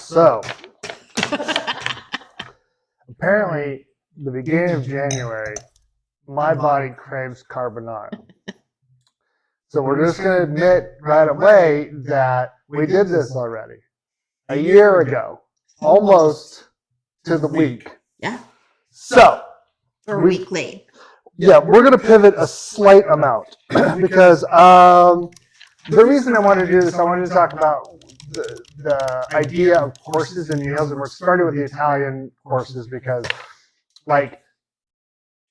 So apparently, the beginning of January, my body craves carbonara. So we're just going to admit right away that we did this already a year ago, almost to the week. Yeah. So We're a week late. Yeah, we're going to pivot a slight amount because the reason I wanted to do this, I wanted to talk about the idea of courses and meals, and we're starting with the Italian courses because, like,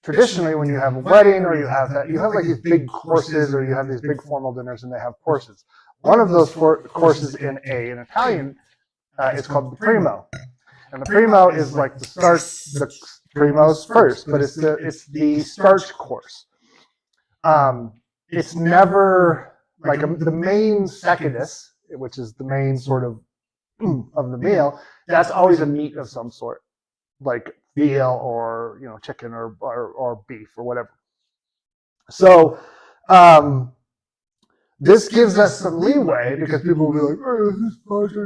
traditionally when you have a wedding or you have like these big courses or you have these big formal dinners and they have courses. One of those courses in an Italian is called the primo, and the primo is like the start. The primo's first, but it's the starch course. It's never like the main secondus, which is the main sort of the meal. That's always a meat of some sort, like veal or chicken or beef or whatever. So this gives us some leeway because people will be like, "Oh, this is pasta.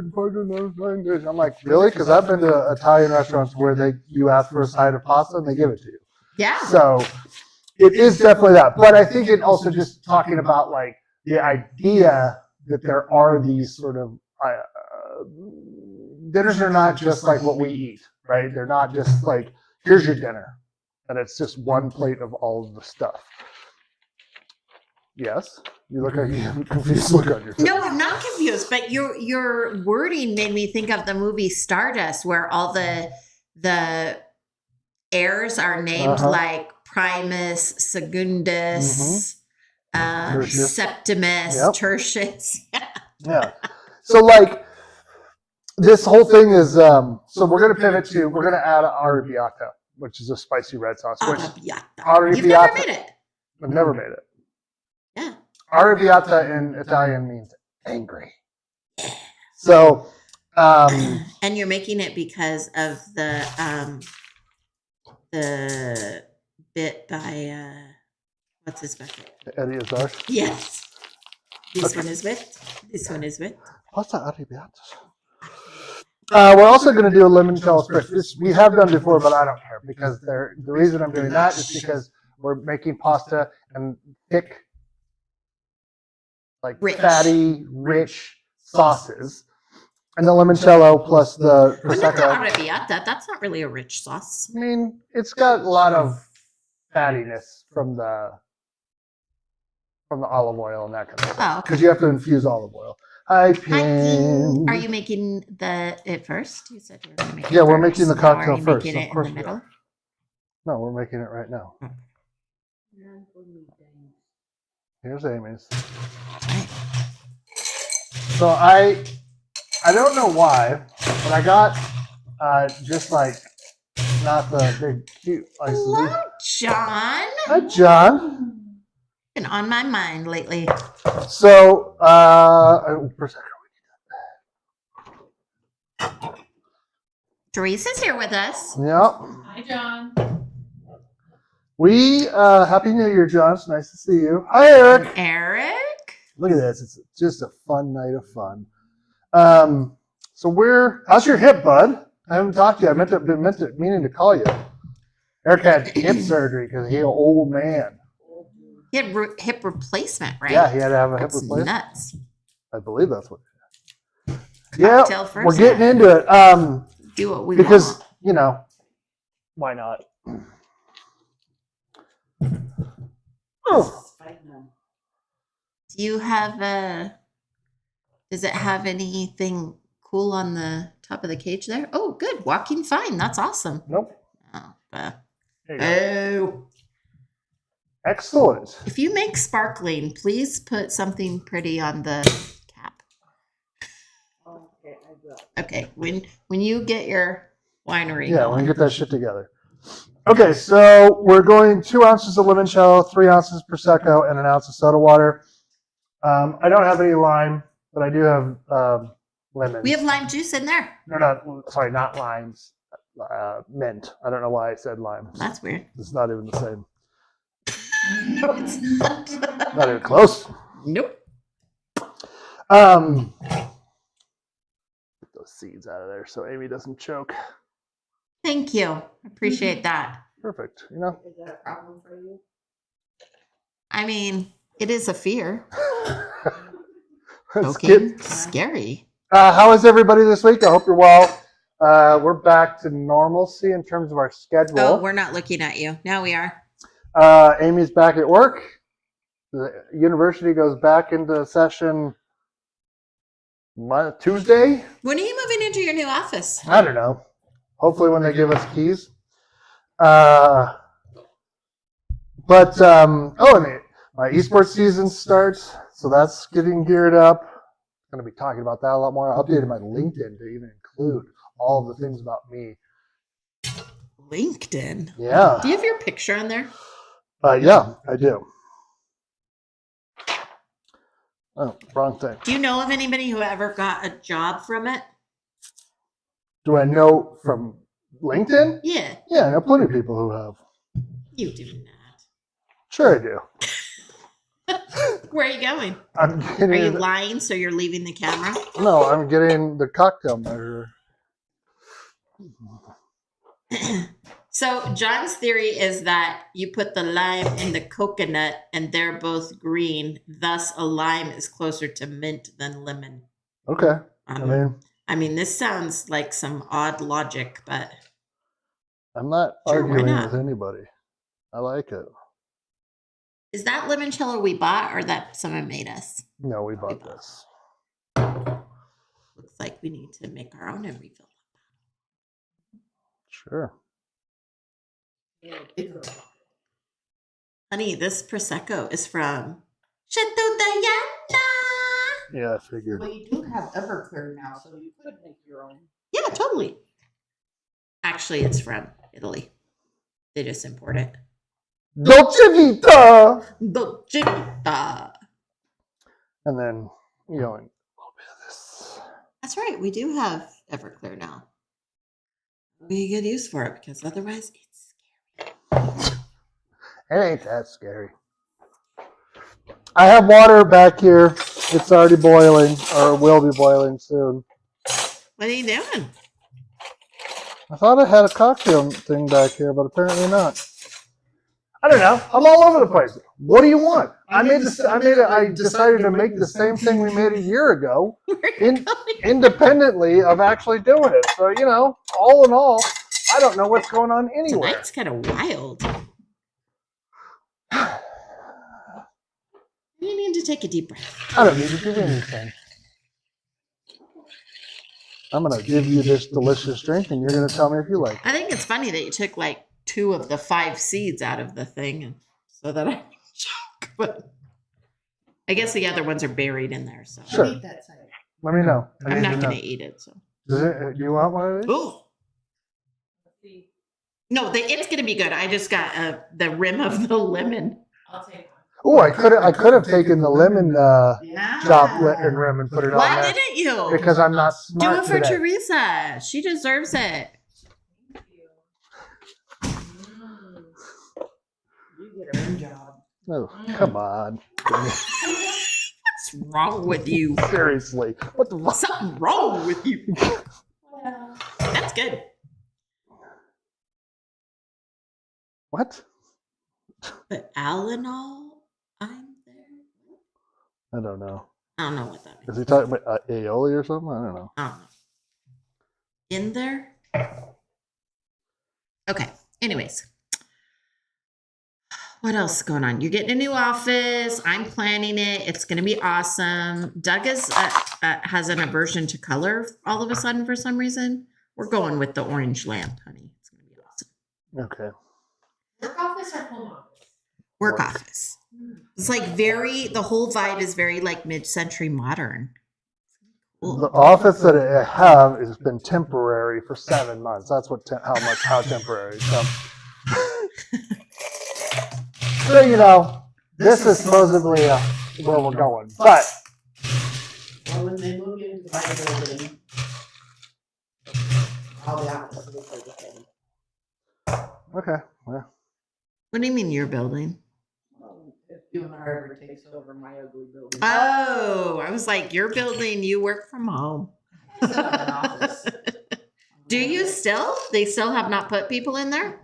I'm like, really? Because I've been to Italian restaurants where you ask for a side of pasta and they give it to you. Yeah. So it is definitely that. But I think it also just talking about like the idea that there are these sort of dinners are not just like what we eat, right? They're not just like, here's your dinner, and it's just one plate of all of the stuff. Yes? You look like you have a confused look on your face. No, I'm not confused, but your wording made me think of the movie Stardust, where all the heirs are named like Primus, Secundus, Septimus, Tertius. Yeah. So like this whole thing is so we're gonna pivot to we're gonna add arrabbiata, which is a spicy red sauce. Arrabbiata. You've never made it. I've never made it. Yeah. Arrabbiata in Italian means angry. So and you're making it because of the bit by what's his bucket? Eddie Azar. Yes. This one is with. Pasta arrabbiata. We're also going to do a limoncello spritz. This we have done before, but I don't care because the reason I'm doing that is because we're making pasta and thick, like fatty, rich sauces. And the limoncello plus the prosecco. But not the arrabbiata. That's not really a rich sauce. I mean, it's got a lot of fattiness from the olive oil and that kind of stuff. Oh, okay. Because you have to infuse olive oil. Hi, Pin. Are you making it first? You said you were going to make it. Yeah, we're making the cocktail first. Making it of course in the middle? No, we're making it right now. Here's Amy's. So I don't know why, but I got just like not the big cute slices. Hello, John. Hi, John. Been on my mind lately. So, Teresa's here with us. Yep. Hi, John. Happy New Year, John. It's nice to see you. Hi, Eric. Eric. Look at this. It's just a fun night of fun. So how's your hip, bud? I haven't talked to you. I meaning to call you. Eric had hip surgery because he's an old man. He had hip replacement, right? Yeah, he had to have a hip replacement. Nuts. I believe that's what it is. Yeah, first we're getting into it. Do what we because, want. Why not? Oh. Do you have does it have anything cool on the top of the cage there? Oh, good. Walking fine. That's awesome. Nope. Oh. Excellent. If you make sparkling, please put something pretty on the cap. Okay, I will. Okay, when you get your winery Yeah, going. when you get that shit together. Okay, so we're going 2 ounces of limoncello, 3 ounces prosecco, and 1 ounce of soda water. I don't have any lime, but I do have lemons. We have lime juice in there. No, not limes. Mint. I don't know why I said lime. That's weird. It's not even the same. No, it's not. Not even close. Nope. Those seeds out of there so Amy doesn't choke. Thank you. Appreciate that. Perfect. You know? Is that a problem for you? I mean, it is a fear. Let's Okay. get, Scary. how is everybody this week? I hope you're well. We're back to normalcy in terms of our schedule. Oh, we're not looking at you. Now we are. Amy's back at work. The university goes back into session Tuesday. When are you moving into your new office? I don't know. Hopefully when they give us keys. And my esports season starts, so that's getting geared up. I'm going to be talking about that a lot more. I updated my LinkedIn to even include all of the things about me. LinkedIn. Yeah. Do you have your picture on there? Yeah, I do. Oh, wrong thing. Do you know of anybody who ever got a job from it? Do I know from LinkedIn? Yeah. Yeah, I know plenty of people who have. You do not. Sure, I do. Where are you going? I'm Are getting. you lying so you're leaving the camera? No, I'm getting the cocktail measure. So John's theory is that you put the lime in the coconut and they're both green. Thus, a lime is closer to mint than lemon. Okay. I mean, This sounds like some odd logic, but I'm not Sure, why arguing not? with anybody. I like it. is that limoncello we bought or that someone made us? No, we bought this. Looks like we need to make our own and refill. Sure. Honey, this Prosecco is from Chateau Diana. Yeah, I figured. Well, you do have Everclear now, so you could make your own. Yeah, totally. Actually, it's from Italy. They just import it. Dolce Vita! Dolce Vita. And then, a little bit of this. That's right. We do have Everclear now. We get use for it because otherwise it's scary. It ain't that scary. I have water back here. It's already boiling, or will be boiling soon. What are you doing? I thought I had a cocktail thing back here, but apparently not. I don't know. I'm all over the place. What do you want? I decided to make the same thing we made a year ago, independently of actually doing it. So, all in all, I don't know what's going on anywhere. Tonight's kind of wild. You need to take a deep breath. I don't need to do anything. I'm going to give you this delicious drink, and you're going to tell me if you like it. I think it's funny that you took like 2 of the 5 seeds out of the thing, and so that I can choke. But I guess the other ones are buried in there. So Sure. Eat that side. Let me know. I I'm need not to going know. to eat it. So Do you want one of these? ooh. Let's see. No, it's going to be good. I just got the rim of the lemon. I'll take one. Oh, I could have taken the lemon Yeah. chopped and rim and put it on Why there didn't you? because I'm not Do smart it for today. Teresa. She deserves it. Thank you. You get a rim job. Oh, come on. What's wrong with you? Seriously. What the fuck? Something wrong with you. Well, That's good. What? But Alanol, I'm there. I don't know. I don't know what that means. Is he talking about aioli or something? I don't know. I don't know. In there? Okay. Anyways. What else is going on? You're getting a new office. I'm planning it. It's going to be awesome. Doug has an aversion to color all of a sudden for some reason. We're going with the orange lamp, honey. It's going to be awesome. Okay. work office or home office? Work office. It's like the whole vibe is very like mid-century modern. Cool. The office that I have has been temporary for 7 months. That's how temporary. So, this is supposedly where we're going. But Well, when they move into my building, all the offices are the same. okay, well, What do you mean your building? Well, if you and ever takes over my ugly building. Oh, I was like, your building, you work from home. I still have an office. Do you still? They still have not put people in there?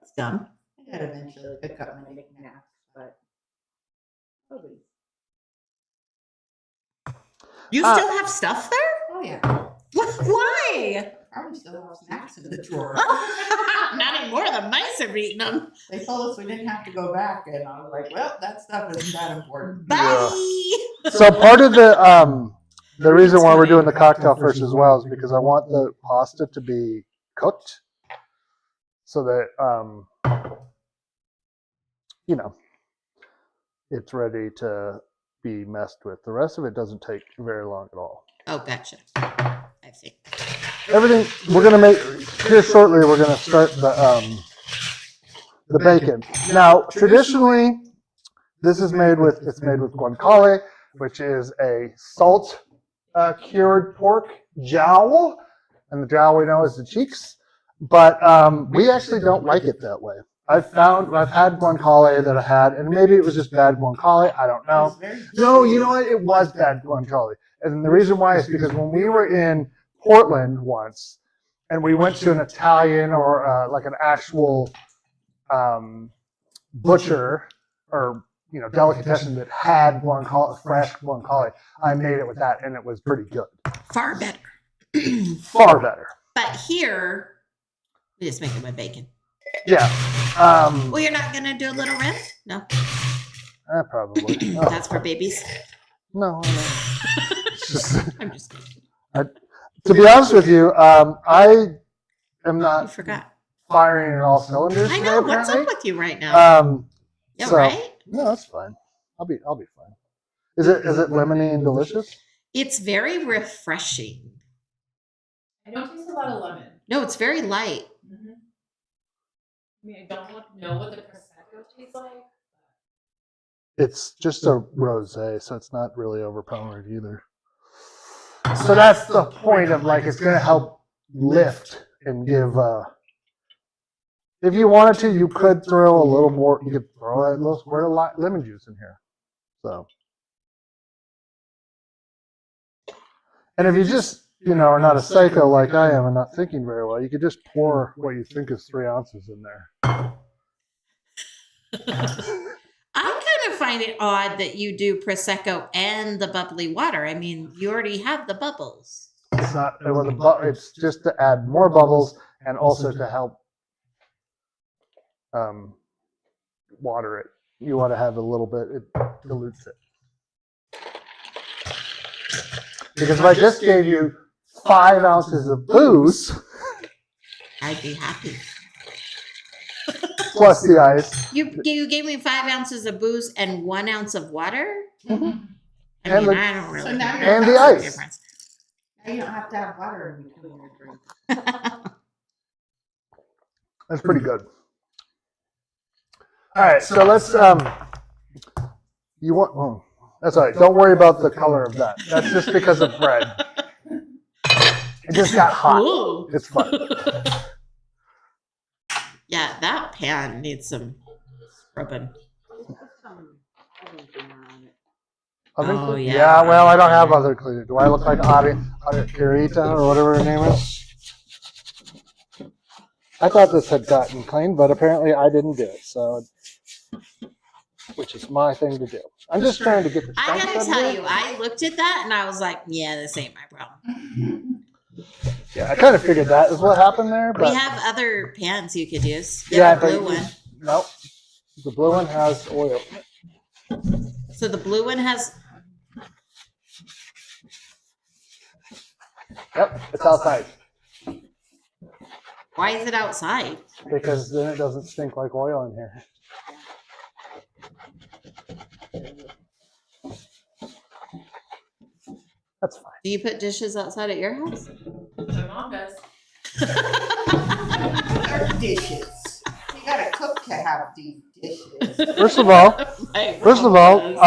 That's dumb. I gotta eventually pick up my knickknacks, but nobody. You still have stuff there? Oh yeah. Why? Probably still have snacks in the drawer. Not anymore. The mice have eaten them. They told us we didn't have to go back, and I was like, well, that stuff isn't that important. Bye. So part of the reason why we're doing the cocktail first as well is because I want the pasta to be cooked, so that you know, it's ready to be messed with. The rest of it doesn't take very long at all. Oh, gotcha. I see. Everything we're gonna make here shortly. We're gonna start the bacon. Now, traditionally, this is made with guanciale, which is a salt cured pork jowl, and the jowl we know is the cheeks. But we actually don't like it that way. I've had guanciale that I had, and maybe it was just bad guanciale. I don't know. No, you know what? It was bad guanciale. And the reason why is because when we were in Portland once, and we went to an Italian or like an actual butcher or delicatessen that had guanciale, fresh guanciale, I made it with that, and it was pretty good. Far better. Far better. But here, we just make it with bacon. Yeah. Well, you're not gonna do a little rinse? No. Probably. Oh, That's for babies. no. It's just, I'm just kidding. to be honest with you, I am You not forgot. firing in all cylinders. I know. today, What's apparently. up with you right now? Yeah, So, right? no, that's fine. I'll be fine. Is it lemony and delicious? It's very refreshing. I don't taste a lot of lemon. No, it's very light. Mm-hmm. I mean, I don't know what the prosecco tastes like. It's just a rosé, so it's not really overpowering either. So that's the point of it's going to help lift and give. If you wanted to, you could throw a little more. You could throw a little squirt of lemon juice in here. So, and if you just are not a psycho like I am and not thinking very well, you could just pour what you think is 3 ounces in there. I kind of find it odd that you do prosecco and the bubbly water. I mean, you already have the bubbles. It's not. It's just to add more bubbles and also to help water it. You want to have a little bit. It dilutes it. Because if I just gave you 5 ounces of booze I'd be happy. plus the ice, You gave me 5 ounces of booze and 1 ounce of water? Mhm. I And mean, the- I don't really So now know you're and the the ice. difference. Now you don't have to have water in between your drink. that's pretty good. All right, so let's. You want? Oh, that's all right. Don't worry about the color of that. That's just because of bread. It just got hot. Ooh. It's fun. Yeah, that pan needs some scrubbing. Oven Oh, cleaner? yeah. Yeah, well, I don't have other cleaner. Do I look like Arita or whatever her name is? I thought this had gotten cleaned, but apparently I didn't do it. So, which is my thing to do. I'm just trying to get the. I chunks gotta out of tell here. you, I looked at that and I was like, yeah, this ain't my problem. Yeah, I kind of figured that is what happened there, We but have other pans you could use. yeah, The but blue one. Nope. The blue one has oil. So the blue one has. Yep, it's outside Why is it outside? because then it doesn't stink like oil in here. That's fine. Do you put dishes outside at your house? My mom does. They're dishes. You gotta cook to have these dishes. First of all, I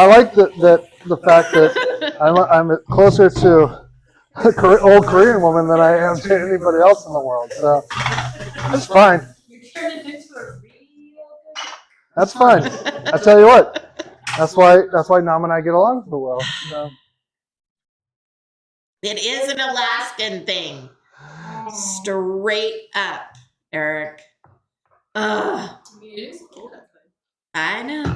like the fact that I'm closer to an old Korean woman than I am to anybody else in the world. So that's fine. You turned it into a real good. That's fine. I tell you what. That's why Nam and I get along so well. So. It is an Alaskan thing. Straight up, Eric. Ugh. It is cold outside. I know.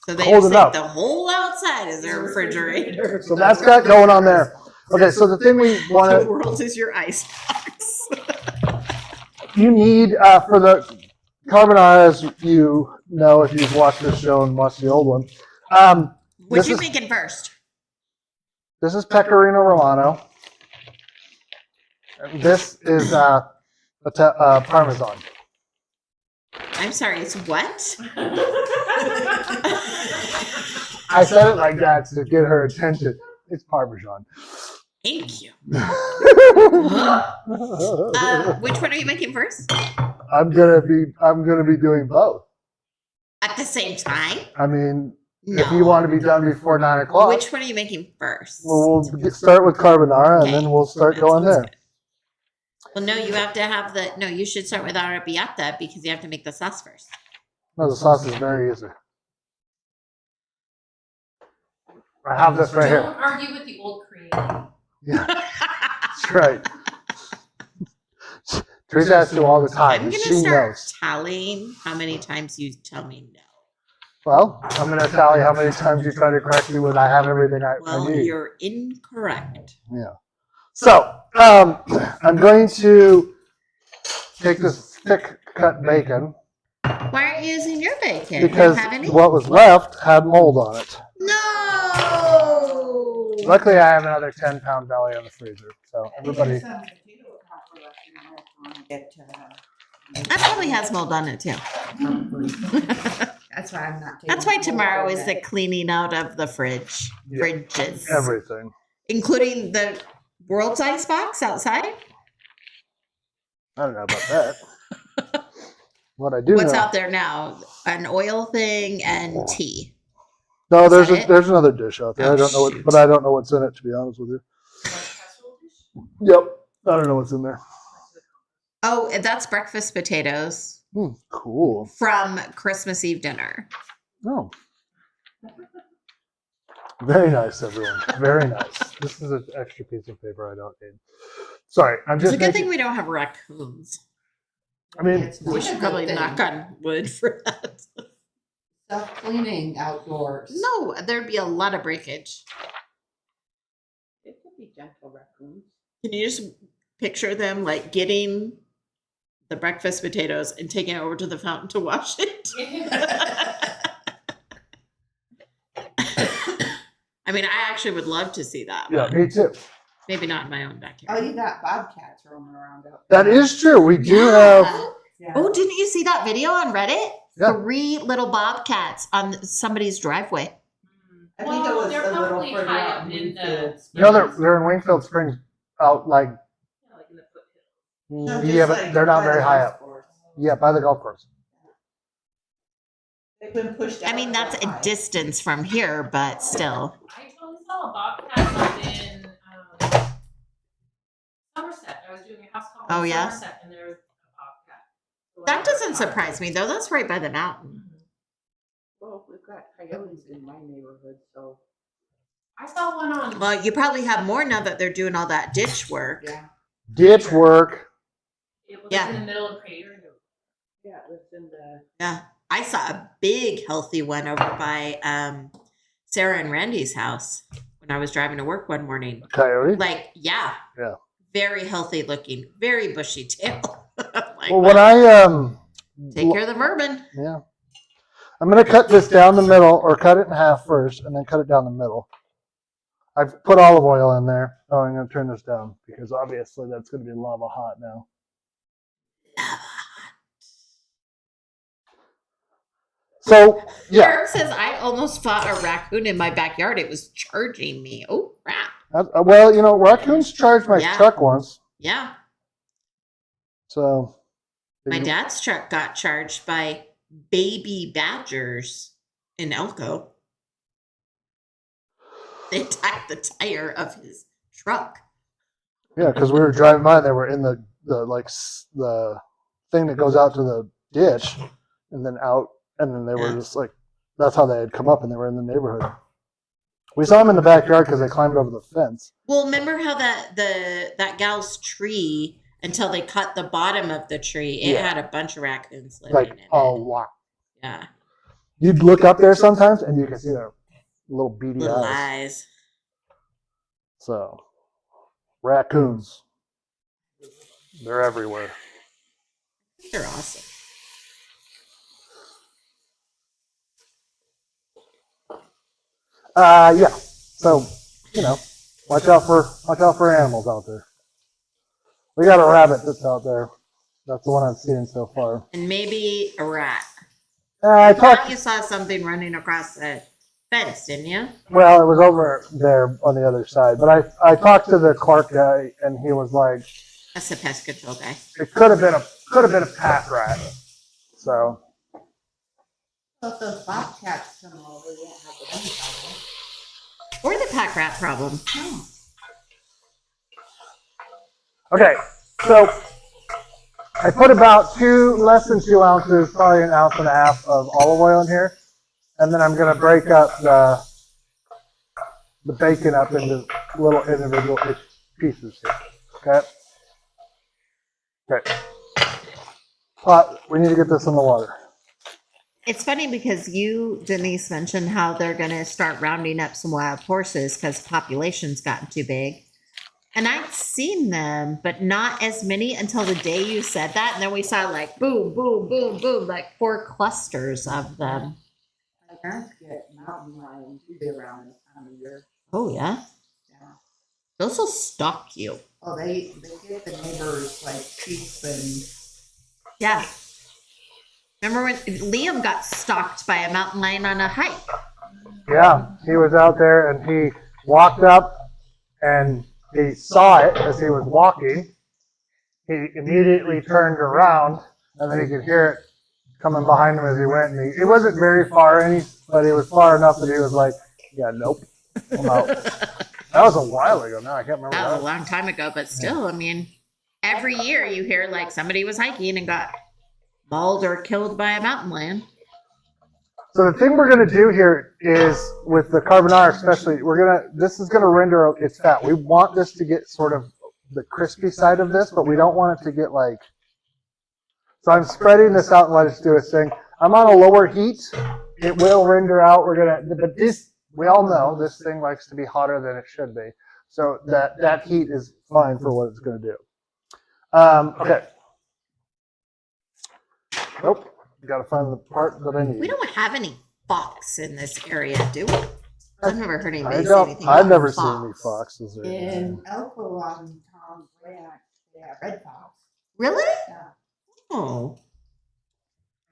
So they Cold just enough. think the whole outside is their refrigerator. So that's got going on there. Okay, so the thing we want The to, world is your icebox. you need for the carbonara, as you know if you've watched this show and watched the old one. What This you is- making first? This is Pecorino Romano. And this is Parmesan. I'm sorry, it's what? I said it like that to get her attention. It's Parmesan. Thank you. Which one are you making first? I'm gonna be doing both. At the same time? I mean, No. if you want to be done before 9 o'clock, Which one are you making first? we'll start with carbonara and Okay. then we'll start That going sounds there. good. Well, no, you have to have you should start with arrabbiata because you have to make the sauce first. No, the sauce is very easy. I have this right Don't here. argue with the old cream. Yeah, that's right. Teresa has to all the time. I'm and going she to start knows. tallying how many times you tell me no. Well, I'm going to tell you how many times you try to correct me when I have everything I Well, need. you're incorrect. Yeah. So, I'm going to take this thick cut bacon Why aren't you using your bacon? because Don't have any? what was left had mold on it. No! Luckily, I have another 10-pound belly in the freezer. So everybody, Some potato copper left in there if you want to get That probably has mold on it too. That's why I'm not taking. That's why the tomorrow whole is the cleaning out of the fridge. Yeah. Fridges. everything. Including the world's ice box outside? I don't know about that. What I do What's know. out there now? An oil thing and tea. No, Is there's that it? there's another dish out there. Oh, I don't know shoot. but I don't know what's in it, to be honest with you. Like casserole dish? Yep, I don't know what's in there. Oh, that's breakfast potatoes Cool. from Christmas Eve dinner. Oh, very nice, everyone. Very nice. This is an extra piece of paper I don't need. Sorry, I'm It's just a good making. thing we don't have raccoons. I mean, It's We not should a probably good knock thing. on wood for that. Self cleaning outdoors. No, there'd be a lot of breakage. It could be gentle raccoons. Can you just picture them like getting the breakfast potatoes and taking it over to the fountain to wash it? I mean, I actually would love to see that. yeah, But me too. maybe not in my own Oh, backyard. you got bobcats roaming around out That there. is true. We do Yeah. have. Yeah. Oh, didn't you see that video on Reddit? Yeah. 3 little bobcats on somebody's driveway. I think it was they're a little probably further high out up in in the. Wheatfield. No, they're in Wingfield Springs, out like. Yeah, like in the foothills. No, Yeah, just but like they're not by very the high golf up. course. Yeah, by the golf course. They've been pushed I out mean, that's that a high. distance from here, but still. I totally saw a bobcat up in Somerset. I was doing a house call Oh, in yeah? Somerset, and there was a bobcat. So That I doesn't saw it. surprise me, though. That's right by the mountain. Well, we've got coyotes in my neighborhood, so I saw one on. Well, you probably have more now that they're doing all that ditch work. yeah. Ditch work. It was Yeah. in the middle of Prater. Yeah, it lives in the Yeah. I saw a big, healthy one over by Sarah and Randy's house when I was driving to work one morning. Coyote. Like, yeah. Yeah. Very healthy looking, very bushy tail. Like, Well, when I take care of the vermin. yeah, I'm gonna cut this down the middle, or cut it in half first, and then cut it down the middle. I've put olive oil in there. Oh, I'm gonna turn this down because obviously that's gonna be lava hot now. So yeah, Eric says, I almost fought a raccoon in my backyard. It was charging me. Oh, crap. well, you know, raccoons charged my Yeah. truck once, Yeah. so My dad's truck got charged by baby badgers in Elko. They attacked the tire of his truck. yeah, because we were driving by, and they were in the the thing that goes out to the ditch, and then out, and then they were Yeah. just like, that's how they had come up, and they were in the neighborhood. We saw them in the backyard because they climbed over the fence. Well, remember how that gal's tree, until they cut the bottom of the tree, it had a bunch of raccoons living Like in it. a lot. Yeah. You'd look up there sometimes and you could see their little beady Little eyes. eyes. So, raccoons. They're everywhere. They're awesome. Yeah. So, watch out for animals out there. We got a rabbit that's out there. That's the one I've seen so far. And maybe a rat. I thought talked. you saw something running across the fence, didn't you? Well, it was over there on the other side. But I talked to the Clark guy, and he was like, That's the pest control guy. it could have been a pack rat. So. So if those bobcats come over, we won't have the bunny problem. Or the pack rat problem. No. Okay, so I put about less than 2 ounces, probably 1.5 ounces of olive oil in here, and then I'm going to break up the bacon up into little individual pieces here. Okay. Okay. We need to get this in the water. It's funny because you, Denise, mentioned how they're going to start rounding up some wild horses because population's gotten too big. And I'd seen them, but not as many until the day you said that. And then we saw like boom, boom, boom, boom, like 4 clusters of them. My parents get mountain lions usually around this time of year. Oh, yeah? Yeah. Those will stalk you. Oh, they get the neighbors like sheep and. Yeah. Remember when Liam got stalked by a mountain lion on a hike? Yeah, he was out there and he walked up and he saw it as he was walking. He immediately turned around and then he could hear it coming behind him as he went. And it wasn't very far, but it was far enough that he was like, yeah, nope, I'm out. That was a while ago now. I can't remember. That was a long time ago, but still, I mean, every year you hear like somebody was hiking and got mauled or killed by a mountain lion. So the thing we're going to do here is with the carbonara, especially, this is going to render its fat. We want this to get sort of the crispy side of this, but we don't want it to get like. So I'm spreading this out and let it do its thing. I'm on a lower heat. It will render out. But this, we all know this thing likes to be hotter than it should be. So that heat is fine for what it's going to do. Okay. Nope. You got to find the part that I need. We don't have any fox in this area, do we? I've never heard anybody say anything I've about never seen fox. any foxes. Or In Elko on Tom's Ranch, they have red fox. Really? Yeah. Oh.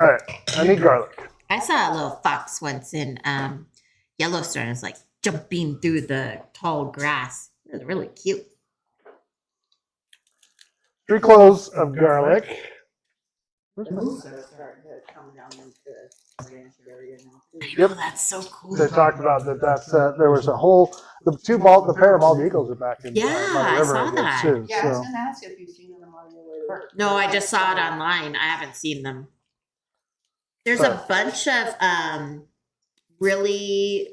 All right. I need garlic. I saw a little fox once in Yellowstone. It was like jumping through the tall grass. It was really cute. 3 cloves of garlic. The moose are starting to come down into the ranch area now too. Yep. Oh, that's so cool. They talked about that. There was the pair of bald eagles are back in Yeah, by the I river saw again, that. too. Yeah, I was So going to ask if you've seen them on your way to work. No, I just saw it online. I haven't seen them. There's a bunch of really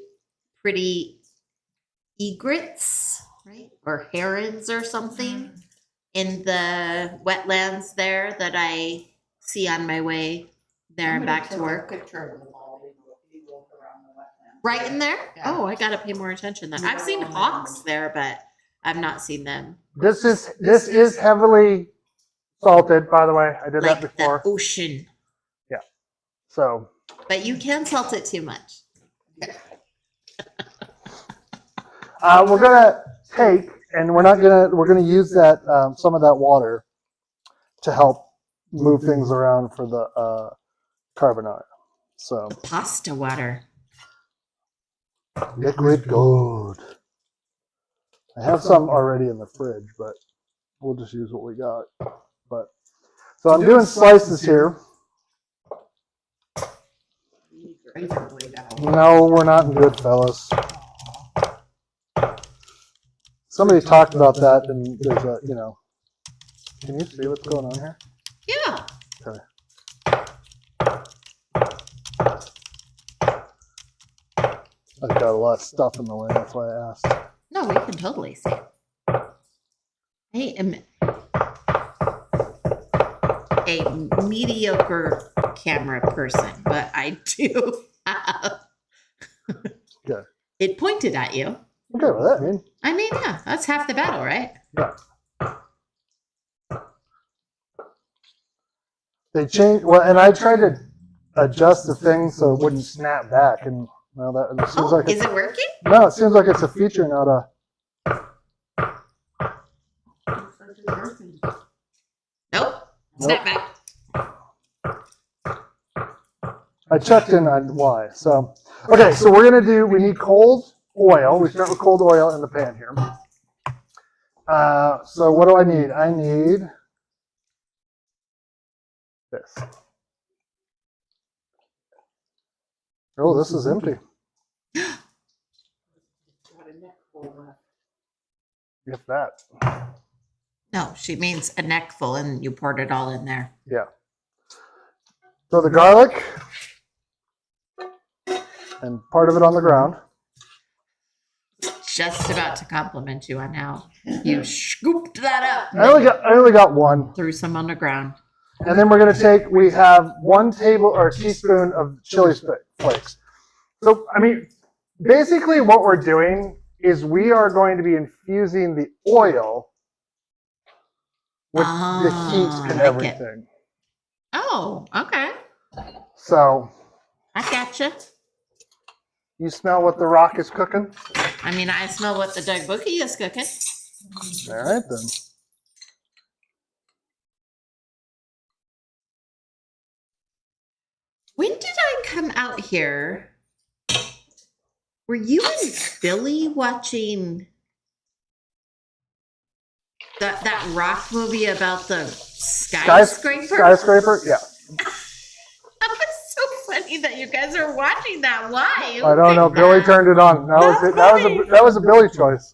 pretty egrets, right? Or herons or something in the wetlands there that I see on my way there and back to work. Picture of the bald eagles around the wetland. Right in there? Yeah. Oh, I gotta pay more attention then. I've seen hawks there, but I've not seen them. this is heavily salted, by the way. I did Like that before. the ocean. So But you can salt it too much. we're gonna take and we're gonna use that some of that water to help move things around for the carbonara. So Pasta water. liquid gold. I have some already in the fridge, but we'll just use what we got. But so I'm doing slices here. Razor blade out. No, we're not in Goodfellas. Somebody talked about that, and there's a, can you see what's going on here? Yeah. Okay. I've got a lot of stuff in the way. That's why I asked. No, we can totally see it. I am a mediocre camera person, but I do have Good. it pointed at you. Okay with that. Yeah, that's half the battle, right? Yeah. They changed. Well, and I tried to adjust the thing so it wouldn't snap back, and well, that it seems like Is it working? no, it seems like it's a feature, not a. Nope. Snap back. I checked in on why. So, okay, so we need cold oil. We start with cold oil in the pan here. So what do I need? I need this. Oh, this is empty. If that. No, she means a neck full and you poured it all in there. Yeah. So the garlic and part of it on the ground. Just about to compliment you on how you scooped that up. I only got one. Threw some on the ground. And then we have 1 teaspoon of chili flakes. So, basically what we're doing is we are going to be infusing the oil with the heat and everything. Oh, okay. So. I gotcha. You smell what the rock is cooking? I smell what the Doug Bookie is cooking. All right, then. When did I come out here? Were you and Billy watching that rock movie about the skyscraper? Skyscraper? Yeah. That was so funny that you guys are watching that. Why? I don't know. Billy turned it on. That was a Billy choice.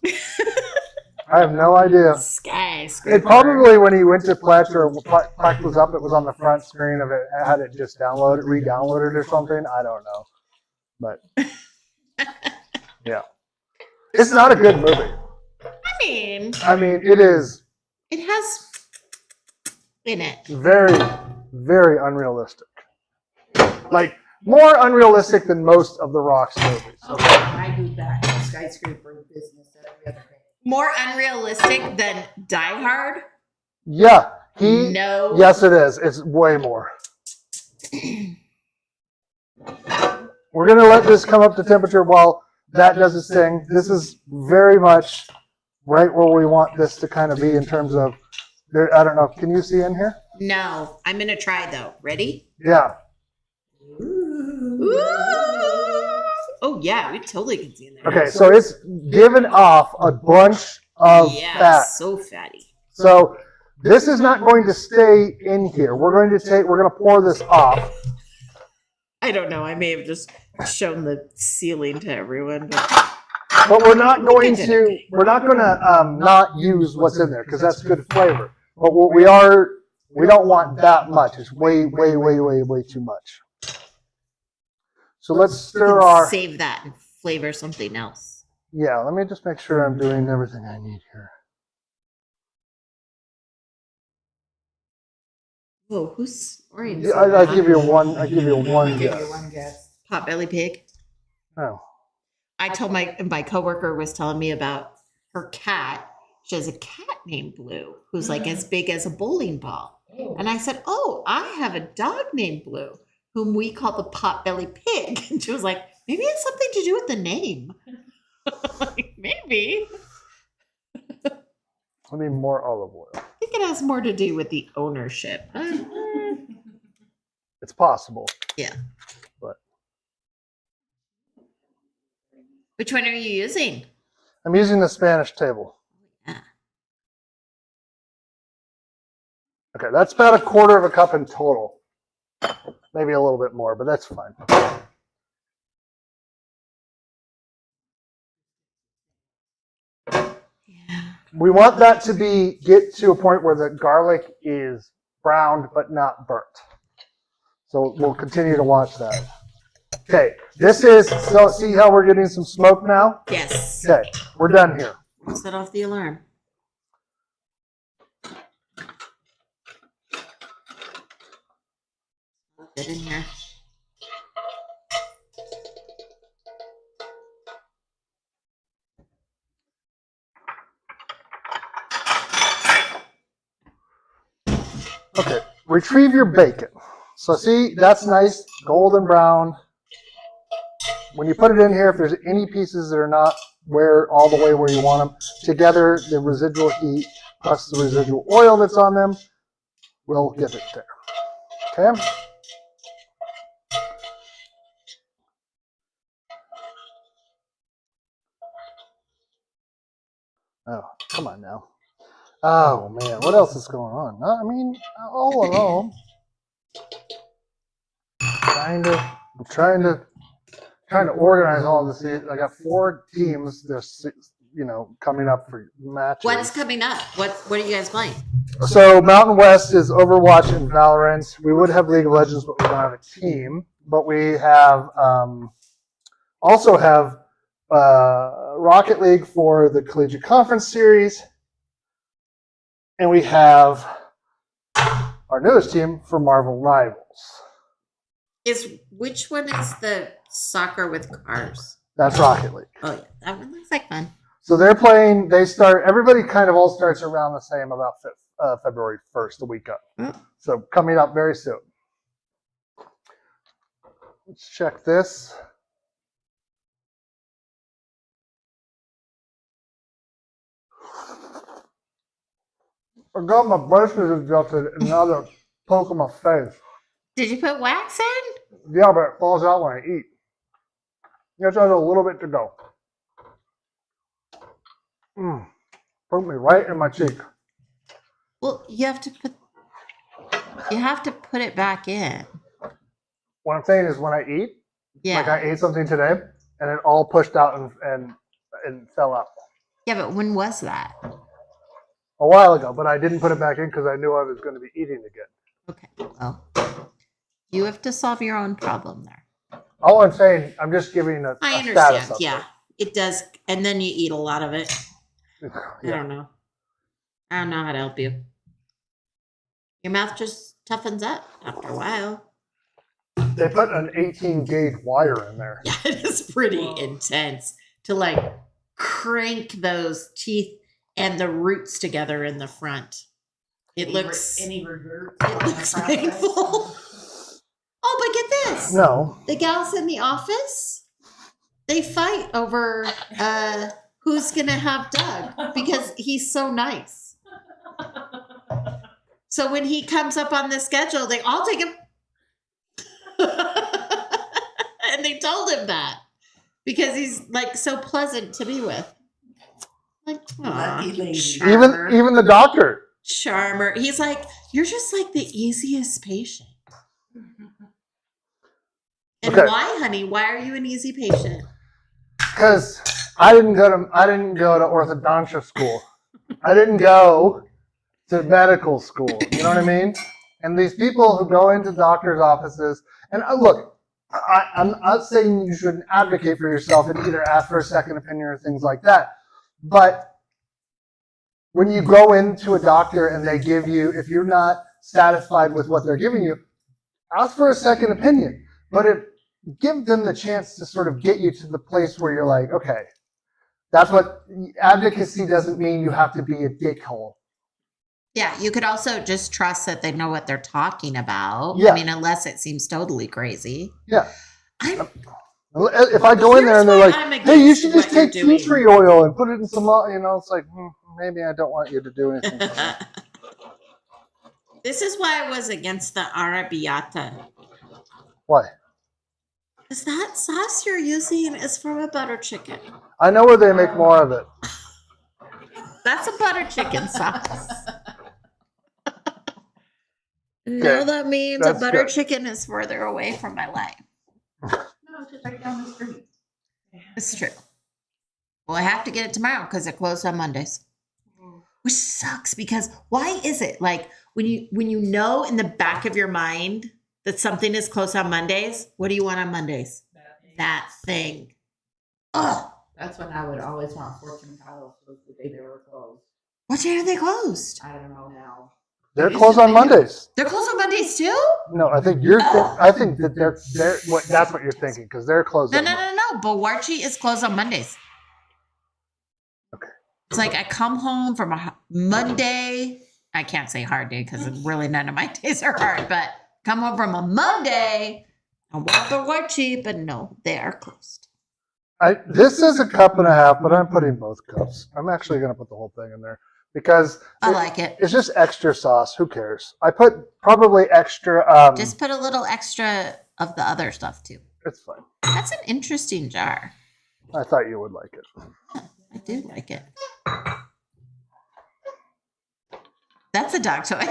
I have no idea. Skyscraper. It probably when he went to Plex or Plex was up, it was on the front screen of it. Had it just re-downloaded or something. I don't know. But yeah, it's not a good movie. It is. It has in it. Very, very unrealistic. Like more unrealistic than most of the Rock's movies. Okay, I do that skyscraper business every other day. More unrealistic than Die Hard? Yeah. No. Yes, it is. It's way more. We're going to let this come up to temperature while that does its thing. This is very much right where we want this to kind of be in terms of, I don't know, can you see in here? No. I'm going to try though. Ready? Yeah. Ooh. Oh, yeah. We totally can see in there. Okay, so it's given off a bunch of fat. So fatty. So this is not going to stay in here. We're going to pour this off. I don't know. I may have just shown the ceiling to everyone. But we're not going to not use what's in there because that's good flavor. But what we don't want that much. It's way, way, way, way, way too much. So let's stir our... Save that and flavor something else. Yeah, let me just make sure I'm doing everything I need here. Whoa, who's orange? I give you one guess. Potbelly pig. Oh. I told my coworker was telling me about her cat. She has a cat named Blue who's like as big as a bowling ball. And I said, "Oh, I have a dog named Blue whom we call the Potbelly pig." And she was like, "Maybe it's something to do with the name." Like, maybe. I need more olive oil. I think it has more to do with the ownership. It's possible. Yeah. But which one are you using? I'm using the Spanish table. Yeah. Okay, that's about 1/4 cup in total. Maybe a little bit more, but that's fine. Yeah. We want that to get to a point where the garlic is browned but not burnt. So we'll continue to watch that. Okay, this is, so see how we're getting some smoke now? Yes. Okay, we're done here. Set off the alarm. Get in here. Okay, retrieve your bacon. So see, that's nice, golden brown. When you put it in here, if there's any pieces that are not all the way where you want them, together the residual heat plus the residual oil that's on them will give it there. Okay? Oh, come on now. Oh man, what else is going on? I mean, all in all, I'm trying to organize all this. I got 4 teams. There's coming up for matches. What's coming up? What are you guys playing? So Mountain West is Overwatch and Valorant. We would have League of Legends, but we don't have a team. But we have also have Rocket League for the Collegiate Conference Series, and we have our newest team for Marvel Rivals. Which one is the soccer with cars? That's Rocket League. Oh yeah, that one looks like fun. So they're playing. Everybody kind of all starts around the same, about February 1st, the week up. So coming up very soon. Let's check this. I got my braces adjusted and now they're poking my face. Did you put wax in? Yeah, but it falls out when I eat. Just has a little bit to go. Put me right in my cheek. Well, you have to put it back in. What I'm saying is when I eat, Yeah. like I ate something today and it all pushed out and fell out. Yeah, but when was that? A while ago, but I didn't put it back in because I knew I was going to be eating again. Okay. Well, you have to solve your own problem there. All I'm saying, I'm just giving a I status understand. update. Yeah, it does, and then you eat a lot of it. I Yeah. don't know. I don't know how to help you. Your mouth just toughens up after a while. They put an 18 gauge wire in there. Yeah, it is pretty intense to like crank those teeth and the roots together in the front. It looks painful. Oh, but get this. No. The gals in the office, they fight over who's going to have Doug because he's so nice. So when he comes up on the schedule, they all take him. And they told him that because he's like so pleasant to be with. Like, Lucky lady. charmer. Even the doctor. Charmer. He's like, you're just like the easiest patient. And Okay. why, honey? Why are you an easy patient? Because I didn't go to orthodontia school. I didn't go to medical school. You know what I mean? And these people who go into doctors' offices, and look, I'm not saying you shouldn't advocate for yourself and either ask for a second opinion or things like that. But when you go into a doctor and they give you, if you're not satisfied with what they're giving you, ask for a second opinion. But give them the chance to sort of get you to the place where you're like, okay, that's what advocacy doesn't mean you have to be a dickhole. Yeah, you could also just trust that they know what they're talking about. Yeah. I mean, unless it seems totally crazy. Yeah. I'm, If I go in there and they're Here's like, why I'm hey, you against should just what you're take tea doing. tree oil and put it in some, it's like, maybe I don't want you to do anything. this is why I was against the Arrabbiata. Why? Because that sauce you're using is from a butter chicken. I know where they make more of it. That's a butter chicken sauce. You know that means that's a butter good. chicken is further away from my life. No, it's just right down the street. It's true. Well, I have to get it tomorrow because it closed on Mondays. Which sucks because why is it like when you know in the back of your mind that something is closed on Mondays, what do you want on Mondays? that thing. Oh, That's when I would always want fortune tellers was the day they were closed. what day are they closed? I don't know now. They're closed on Mondays. They're closed on Mondays too? No, I think you're. I think that they're. That's what you're thinking because they're closed. No, on no, Mondays. no, no. Bawarchi is closed on Mondays. Okay. It's like I come home from a Monday. I can't say hard day because really none of my days are hard, but come home from a Monday and walk Bawarchi, but no, they are closed. This is a cup and a half, but I'm putting both cups. I'm actually going to put the whole thing in there because I like it. it's just extra sauce. Who cares? I put probably extra. Just put a little extra of the other stuff too. It's fine. That's an interesting jar. I thought you would like it. I do like it. That's a dog toy.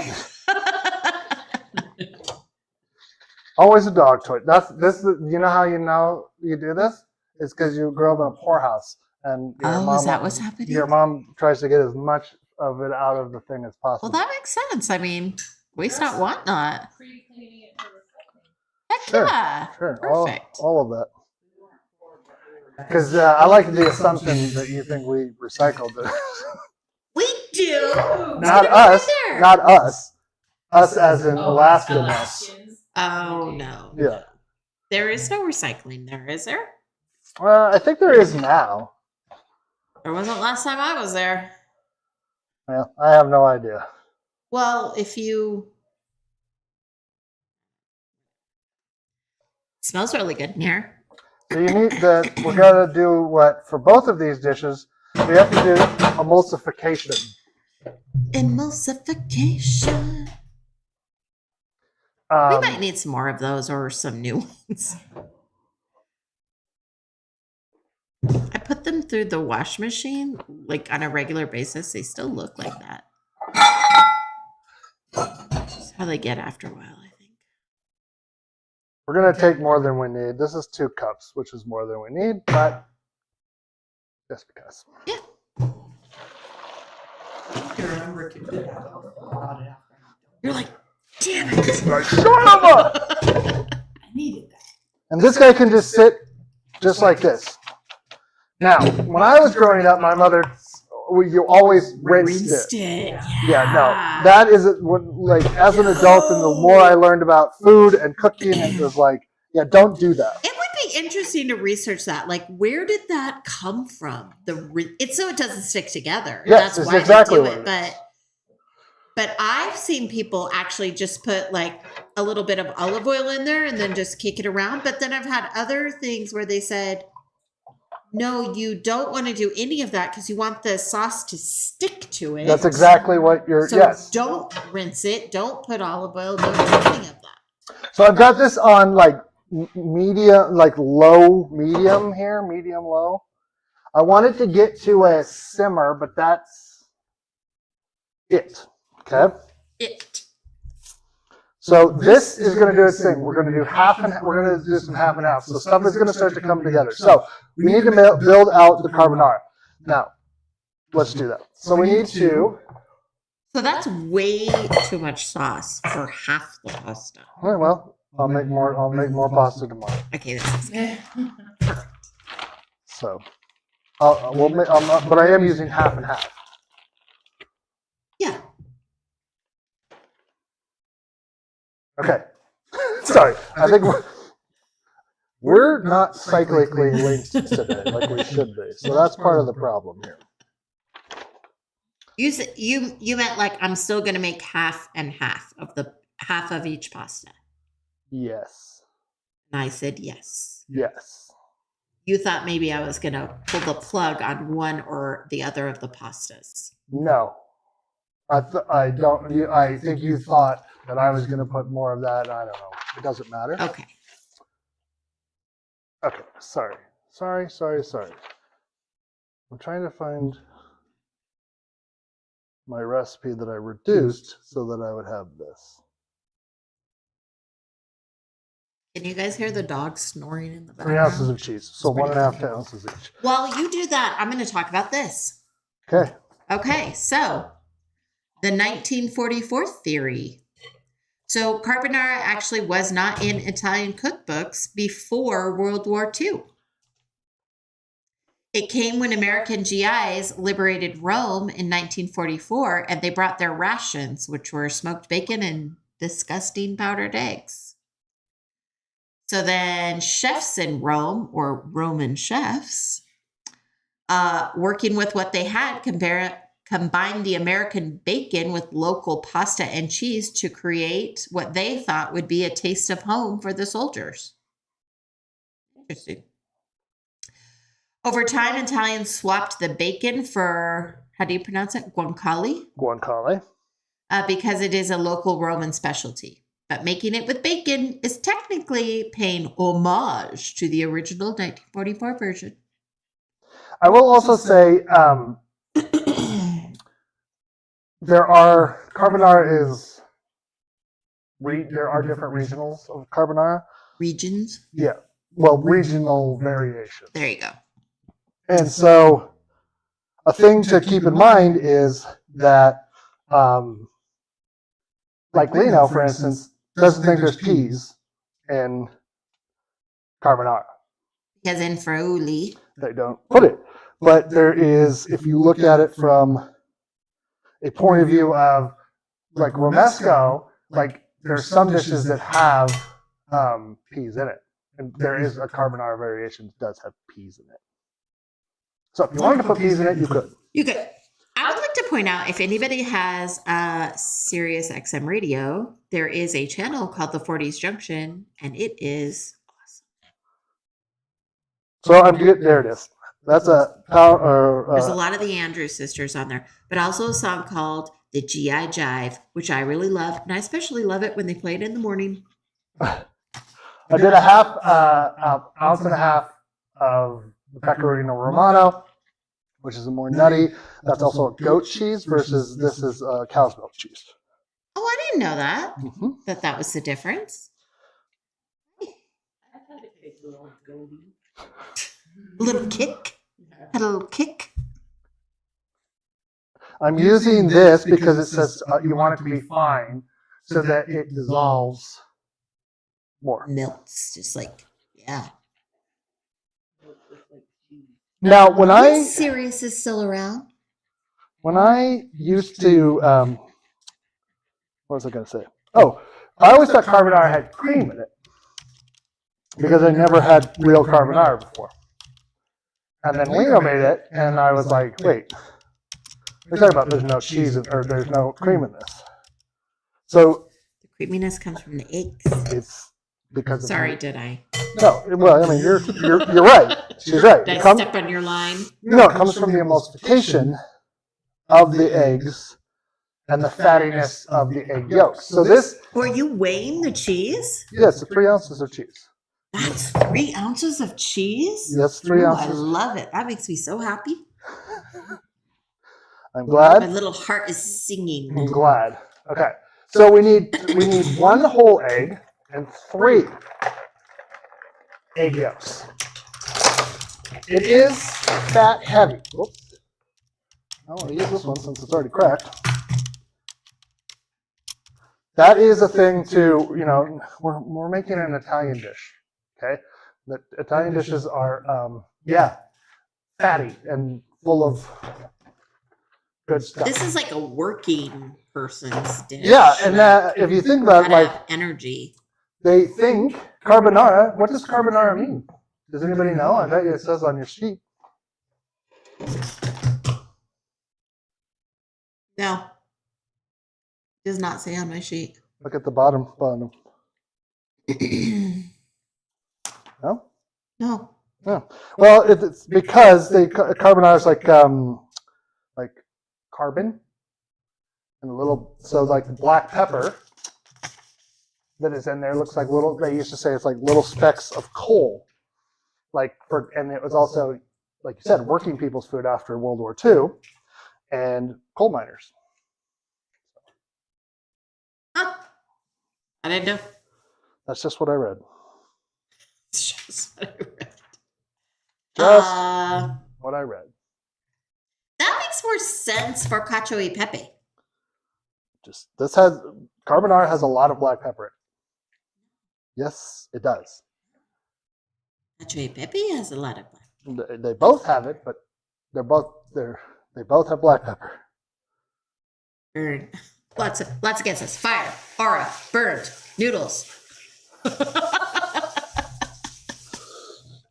Always a dog toy. That's this. You know how you do this? It's because you grew up in a poorhouse, and your Oh, mom, is that what's happening? Your mom tries to get as much of it out of the thing as possible. Well, that makes sense. I mean, waste not, want not. Pre-cleaning it for recycling. Heck Sure, yeah. sure, Perfect. all of that. Because I like the assumption that you think we recycled it. We do. Not It's right us. there. Not us. Us as in Alaskan us. Alaskans. Oh, no. Yeah. There is no recycling there, is there? I think there is now. There wasn't last time I was there. Well, I have no idea. Well, if you... It smells really good in here. So you need we got to do what, for both of these dishes, we have to do emulsification. Emulsification. We might need some more of those or some new ones. I put them through the wash machine, like on a regular basis. They still look like that. That's how they get after a while, I think. We're going to take more than we need. This is 2 cups, which is more than we need, but just because. Yeah. You remember to do that about it after. You're like, damn it. Like, son of a! I needed that. And this guy can just sit just like this. Now, when I was growing up, my mother, you always rinsed it. Yeah, no, that is like as an adult, and the more I learned about food and cooking, it was like, yeah, don't do that. It would be interesting to research that. Like, where did that come from? It's so it doesn't stick together. Yes, That's it's why exactly they do what it. it is. But I've seen people actually just put like a little bit of olive oil in there and then just kick it around. But then I've had other things where they said, no, you don't want to do any of that because you want the sauce to stick to it. That's exactly what you're, So yes. don't rinse it. Don't put olive oil. Don't do any of that. So I've got this on like medium, like low, medium here, medium, low. I want it to get to a simmer, but that's it. Okay. So this is going to do its thing. We're going to do we're going to do some half and half. So stuff is going to start to come together. So we need to build out the carbonara. Now, let's do that. So we need to. So that's way too much sauce for half the pasta. All right, well, I'll make more pasta tomorrow. Okay, this is perfect. So, but I am using half and half. Yeah. Okay. Sorry. I think we're not cyclically linked today like we should be. So that's part of the problem here. You meant like I'm still gonna make half and half of each pasta. Yes. And I said yes. Yes. You thought maybe I was gonna pull the plug on one or the other of the pastas. No. I think you thought that I was going to put more of that. I don't know. It doesn't matter. Okay. Okay. Sorry. I'm trying to find my recipe that I reduced so that I would have this. Can you guys hear the dog snoring in the 3 background? ounces of cheese. So 1.5 ounces each. While you do that, I'm going to talk about this. Okay. Okay, so the 1944 theory. So carbonara actually was not in Italian cookbooks before World War II. It came when American GIs liberated Rome in 1944, and they brought their rations, which were smoked bacon and disgusting powdered eggs. So then chefs in Rome, or Roman chefs, working with what they had, combined the American bacon with local pasta and cheese to create what they thought would be a taste of home for the soldiers. Interesting. Over time, Italians swapped the bacon for, how do you pronounce it? Guanciale? Guanciale. Because it is a local Roman specialty. But making it with bacon is technically paying homage to the original 1944 version. I will also say carbonara is, there are different regionals of carbonara. Regions? Yeah. Well, regional variations. There you go. And so a thing to keep in mind is that, like Lino, for instance, doesn't think there's peas in carbonara. Because in Friuli, They don't put it. But there is, if you look at it from a point of view of like romesco, like there's some dishes that have peas in it. And there is a carbonara variation that does have peas in it. So if you wanted to put peas in it, you could. you could. I would like to point out, if anybody has a Sirius XM radio, there is a channel called the 40s Junction, and it is awesome. So I'm good. There it is. That's a power. There's a lot of the Andrews sisters on there, but also a song called the GI Jive, which I really love, and I especially love it when they play it in the morning. I did a half ounce and a half of the Pecorino Romano, which is a more nutty. That's also a goat cheese versus this is cow's milk cheese. Oh, I didn't know that. Mm-hmm. That was the difference. I thought it tasted a little golden. A little kick. Had a little kick. I'm using this because it says you want it to be fine so that it dissolves more. Melts, just like, yeah. Now, when Sirius is still around. When I used to, what was I going to say? Oh, I always thought carbonara had cream in it because I never had real carbonara before. And then Lino made it, and I was like, wait, we're talking about there's no cheese or there's no cream in this. So The creaminess comes from the eggs. it's because Sorry, did I? No, well, I mean, you're right. She's right. Did I step on your line? No, it comes from the emulsification of the eggs and the fattiness of the egg yolks. So this, Were you weighing the cheese? yes, 3 ounces of cheese. That's 3 ounces of cheese? Yes, 3 Ooh, I ounces. love it. That makes me so happy. I'm glad. My little heart is singing. I'm glad. Okay, so we need 1 whole egg and 3 egg yolks. It is fat heavy. Whoops. I want to use this one since it's already cracked. That is a thing to, we're making an Italian dish, okay? The Italian dishes are, fatty and full of good stuff. This is like a working person's dish. Yeah, and if you think about it, Gotta like, have energy. they think carbonara, what does carbonara mean? Does anybody know? I bet you it says on your sheet. No. Does not say on my sheet. Look at the bottom. No? No. No. Well, it's because carbonara is like carbon and like the black pepper that is in there looks like they used to say it's like little specks of coal. And it was also, like you said, working people's food after World War II and coal miners. Huh. I didn't know. That's just what I read. It's just what I read. Just what I read. That makes more sense for cacio e pepe. This has Carbonara has a lot of black pepper. Yes, it does. Cacio e pepe has a lot of black. They both have it, but they both have black pepper. Burn. Lots of guesses. Fire, aura, burnt, noodles.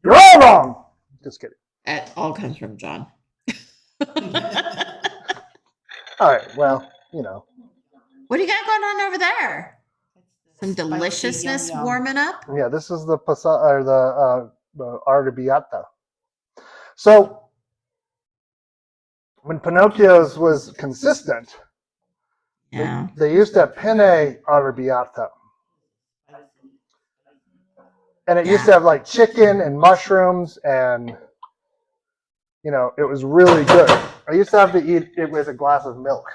You're all wrong. Just kidding. That all comes from John. All right. Well, you know. What do you got going on over there? Some Spicy deliciousness yum yum. warming up. Yeah, this is the Arrabbiata. So when Pinocchio's was consistent, Yeah. they used to have penne Arrabbiata. And it used to have like chicken and mushrooms and, you know, it was really good. I used to have to eat it with a glass of milk.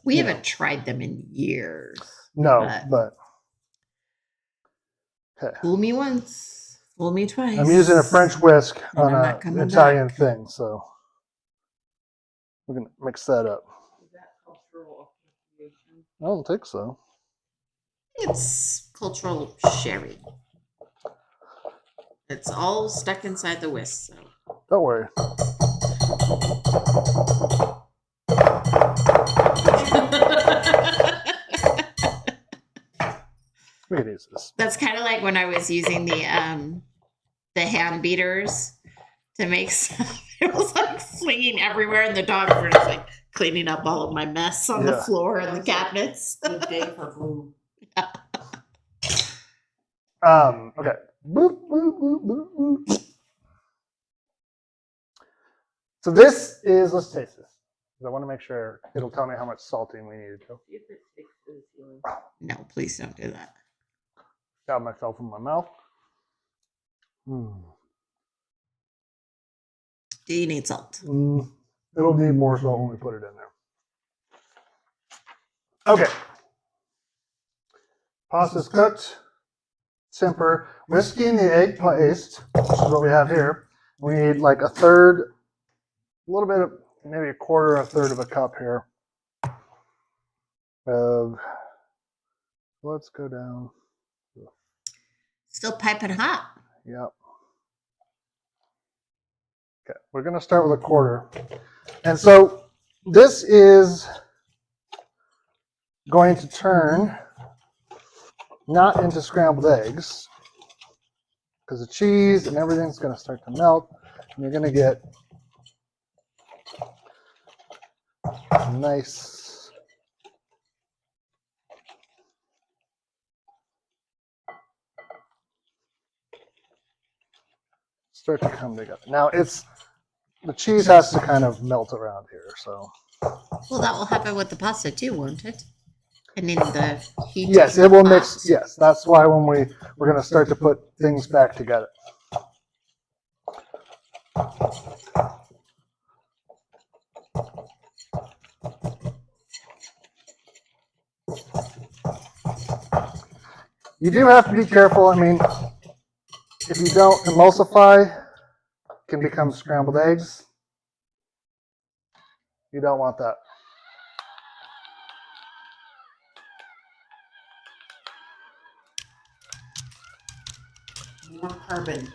We haven't tried them in years. No, but. Okay. Fool me once, fool me twice. I'm using a French whisk And on I'm not an coming Italian back. thing, so we're going to mix that up. Is that cultural appropriation? I don't think so. It's cultural sharing. It's all stuck inside the whisk. So. Don't worry. We can use this. That's kind of like when I was using the hand beaters to make stuff. It was like flinging everywhere, and the dogs were just like cleaning up all of my mess on the Yeah. floor and the cabinets. Good day for food. Okay. Boop, boop, boop, boop, boop. So this is, let's taste this. I want to make sure it'll tell me how much salting we need to. See if it sticks to the ceiling. No, please don't do that. Got myself in my mouth. Do you need salt? It'll need more salt when we put it in there. Okay. Pasta's cooked. Simper. Whisking the egg paste, which is what we have here. We need like a third, a little bit of, maybe a quarter, a third of a cup here. Let's go down. Still piping hot. Yep. Okay, we're going to start with a quarter. And so this is going to turn not into scrambled eggs because the cheese and everything's going to start to melt. And you're going to get a nice start to come together. Now the cheese has to kind of melt around here, so. Well, that will happen with the pasta too, won't it? And in the heat. Yes, it will mix. Yes, that's why when we're going to start to put things back together. You do have to be careful. I mean, if you don't emulsify, it can become scrambled eggs. You don't want that. More carbon.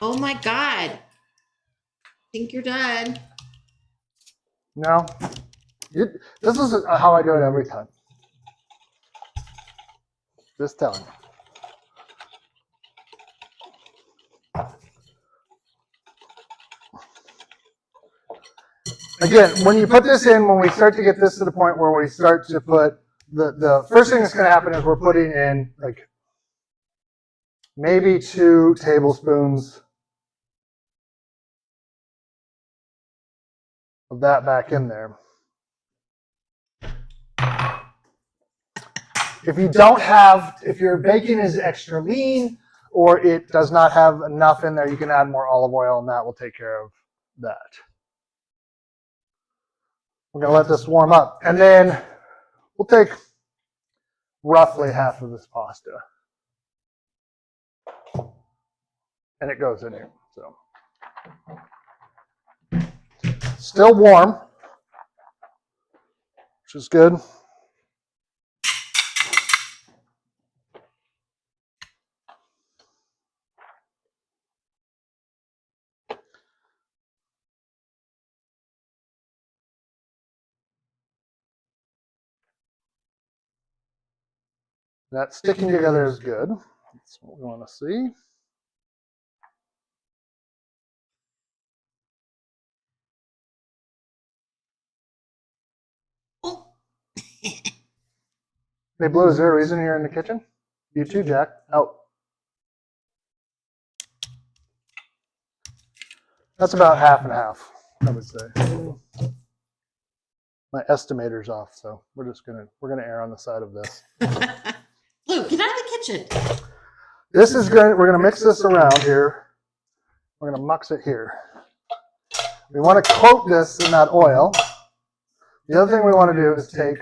Oh my God. I think you're done. No. This is how I do it every time. Just telling you. Again, when you put this in, when we start to get this to the point where we start to put, the first thing that's going to happen is we're putting in like maybe 2 tablespoons of that back in there. If you don't have, if your bacon is extra lean or it does not have enough in there, you can add more olive oil and that will take care of that. We're going to let this warm up. And then we'll take roughly half of this pasta. And it goes in here. So Still warm, which is good. That sticking together is good. That's what we want to see. Oh. Hey, Blue, is there a reason you're in the kitchen? You too, Jack. Out. That's about half and half, I would say. My estimator's off, so we're gonna err on the side of this. Blue, get out of the kitchen. We're gonna mix this around here. We're gonna mix it here. We want to coat this in that oil. The other thing we want to do is take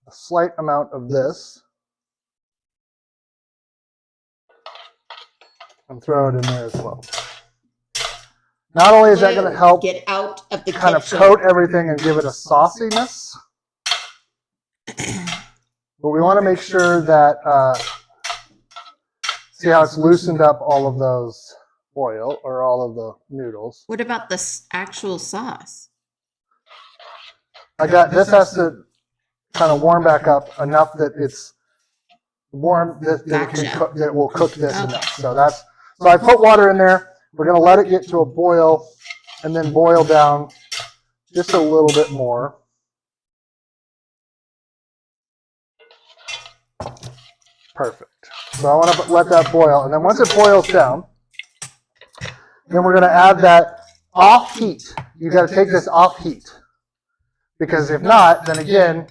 a slight amount of this and throw it in there as well. Not only is that going to help get out of the kind kitchen. of coat everything and give it a sauciness, but we want to make sure that, see how it's loosened up all of those oil or all of the noodles. What about the actual sauce? This has to kind of warm back up enough that it's warm that it will cook this enough. So I put water in there. We're going to let it get to a boil and then boil down just a little bit more. Perfect. So I want to let that boil. And then once it boils down, then we're going to add that off heat. You got to take this off heat. Because if not, then again,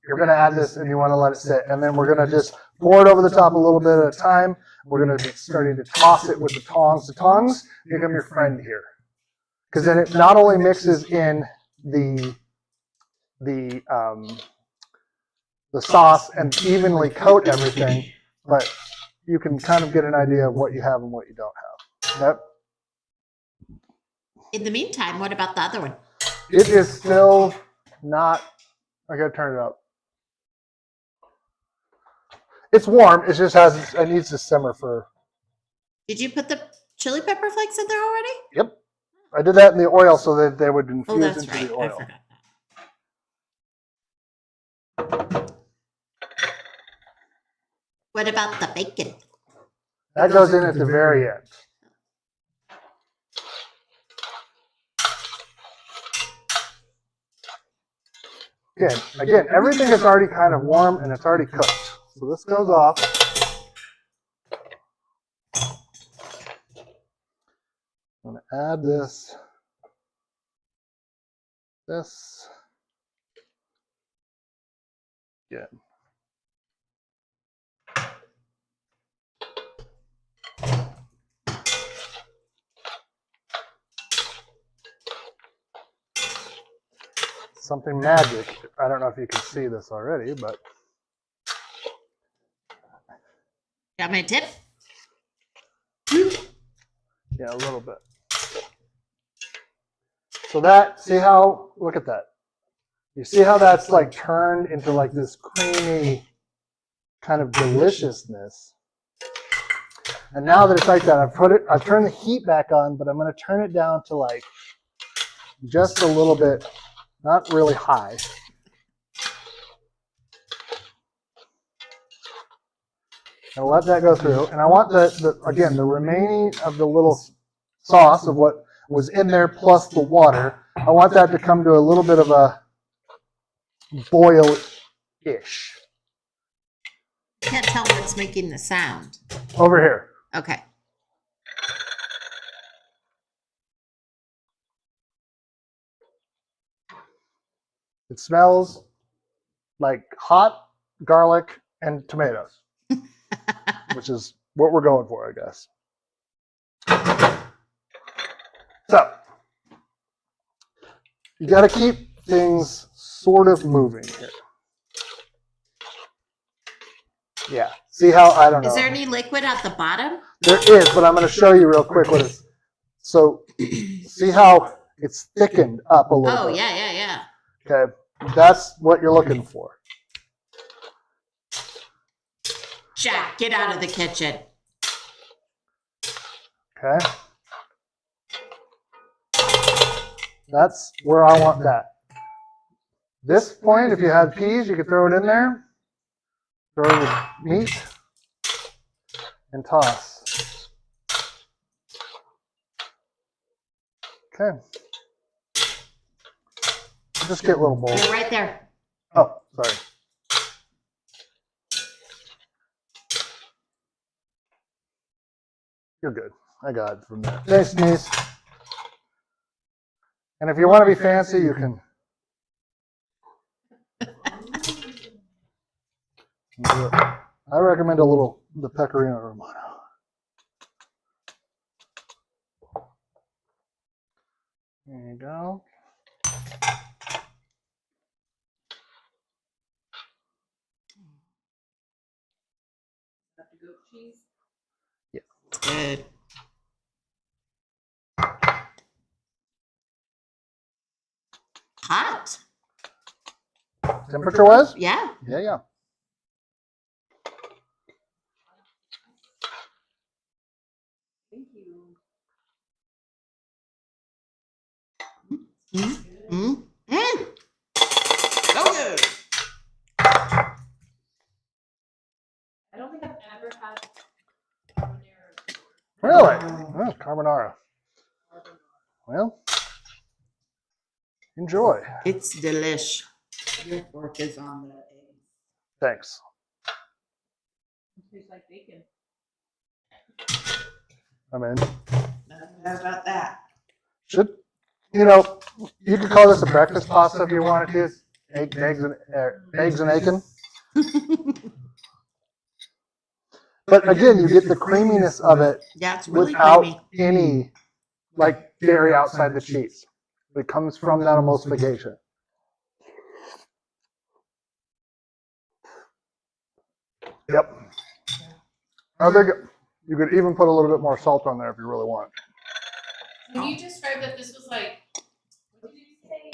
you're going to add this and you want to let it sit. And then we're going to just pour it over the top a little bit at a time. We're going to be starting to toss it with the tongs. The tongs become your friend here. Because then it not only mixes in the sauce and evenly coat everything, but you can kind of get an idea of what you have and what you don't have. Yep. In the meantime, what about the other one? It is still not, I gotta turn it up. It's warm, it needs to simmer for. Did you put the chili pepper flakes in there already? Yep. I did that in the oil so that they would infuse into the oil. I forgot that. What about the bacon? That goes in at the very end. Again, everything is already kind of warm and it's already cooked. So this goes off. I'm going to add this. Again. Something magic. I don't know if you can see this already, but. Got my tip? Yeah, a little bit. So see how, look at that. You see how that's like turned into like this creamy kind of deliciousness. And now that it's like that, I've turned the heat back on, but I'm going to turn it down to like just a little bit, not really high. And let that go through. And I want again, the remaining of the little sauce of what was in there plus the water, I want that to come to a little bit of a boil-ish. Can't tell what's making the sound. Over here. Okay. It smells like hot garlic and tomatoes, which is what we're going for, I guess. So, you got to keep things sort of moving here. Yeah. See how, I don't know. Is there any liquid at the bottom? There is, but I'm going to show you real quick what it is. So, see how it's thickened up a little Oh, bit. yeah. Okay, that's what you're looking for. Jack, get out of the kitchen. Okay, that's where I want that. This point, if you had peas, you could throw it in there, throw the meat, and toss. Okay. Just get a little bowl. They're right there. Oh, sorry. You're good. I got it from there. Thanks, niece. And if you want to be fancy, you can. I recommend a little the Pecorino Romano. There you go. Got the goat cheese. Good. Hot. Temperature wise? Yeah. Yeah. Thank you. So good. I don't think I've ever had carbonara before. Really? Oh, carbonara. Well, enjoy. It's delish. Your fork is on the egg. Thanks. It tastes like bacon. I'm in. Nothing bad about that. Should, you know, you could call this a breakfast pasta if you wanted to. Eggs and bacon. But again, you get the creaminess of it Yeah, it's really without creamy. any like dairy outside the cheese. It comes from that emulsification. Yep. I think you could even put a little bit more salt on there if you really want. When you described that this was like, what did you say?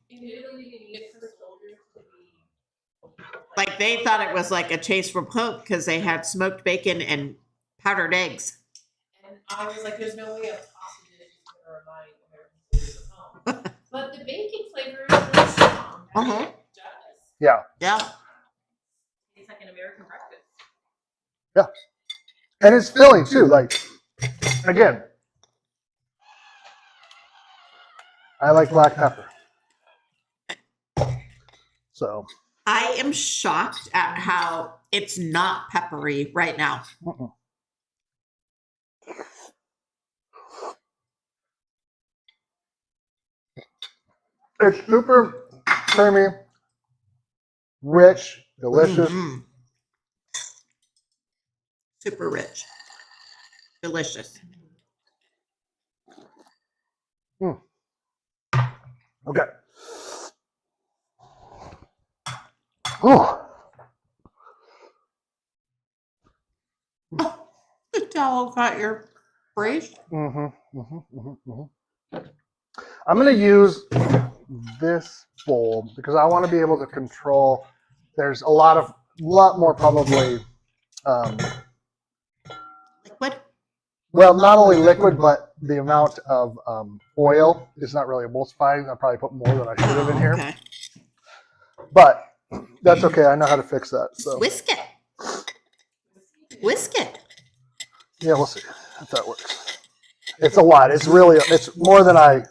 In Italy, you get for soldiers to be. Like they thought it was like a chase from home because they had smoked bacon and powdered eggs. And I was like, there's no way a pasta dish is going to remind American soldiers of home. But the bacon flavor is really strong. I mean, it does. Yeah. Yeah. It's like an American breakfast. Yeah. And it's filling too. Like, again, I like black pepper. So. I am shocked at how it's not peppery right now. Uh-uh. It's super creamy, rich, delicious. Mm-hmm. Super rich. Delicious. Okay. Oh. The towel got your brace. I'm going to use this bowl because I want to be able to control. There's a lot more probably. Liquid. Well, not only liquid, but the amount of oil is not really emulsifying. I probably put more than I should have in here, Okay. but that's okay. I know how to fix that. So Whisk it. Whisk it. yeah, we'll see if that works. It's a lot. It's more than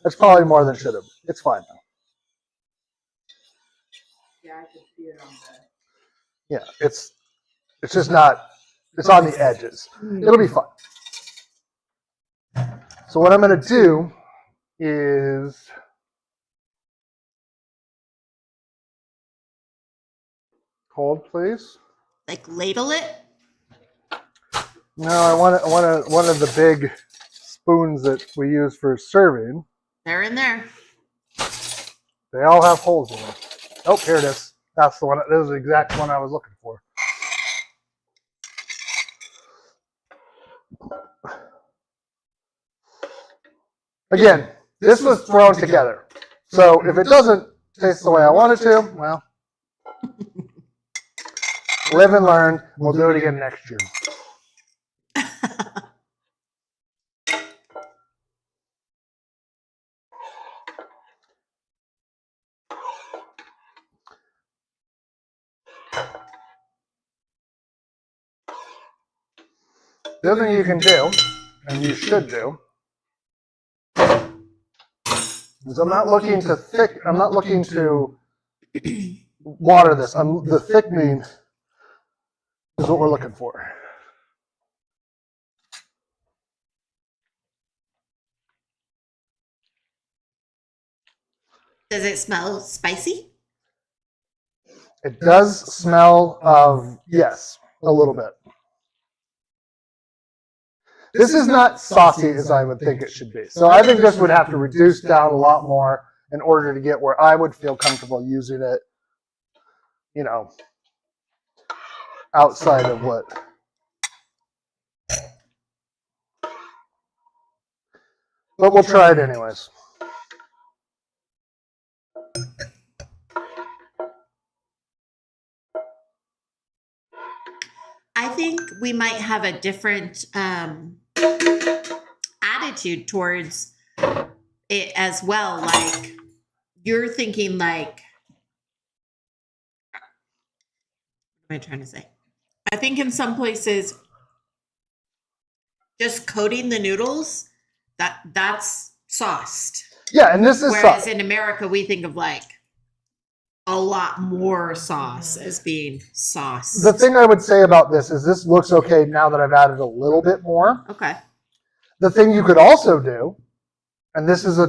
it's probably more than should have. It's fine though. Yeah, I could see it on the. Yeah, it's just not. It's on the edges. It'll be fun. So what I'm going to do is hold, please. Like ladle it. No, I want one of the big spoons that we use for serving. They're in there. They all have holes in them. Oh, here it is. That's the one. This is the exact one I was looking for. Again, This was thrown together. So if it doesn't taste the way I want it to, well, live and learn. We'll do it again next year. The other thing you can do, and you should do, is I'm not looking to water this. The thickening is what we're looking for. Does it smell spicy? It does smell of, yes, a little bit. This is not saucy as I would think it should be. So I think this would have to reduce down a lot more in order to get where I would feel comfortable using it, you know, outside of what. But we'll try it anyways. I think we might have a different attitude towards it as well. Like you're thinking like, what am I trying to say? I think in some places, just coating the noodles, that's sauced. Yeah, and this is Whereas sauce. in America, we think of like a lot more sauce as being sauce. The thing I would say about this is this looks okay now that I've added a little bit more. Okay. The thing you could also do, and this is a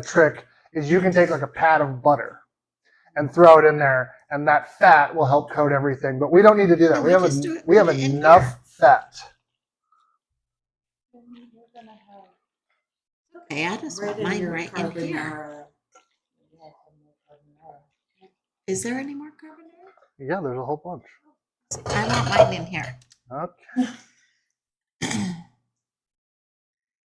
trick, is you can take like a pat of butter and throw it in there, and that fat will help coat everything. But we don't need to do that. No, we have just do it- we have put it in enough fat. Okay, I just want mine right in here. Is there any more carbonara? Yeah, there's a whole bunch. I want mine in here. Okay.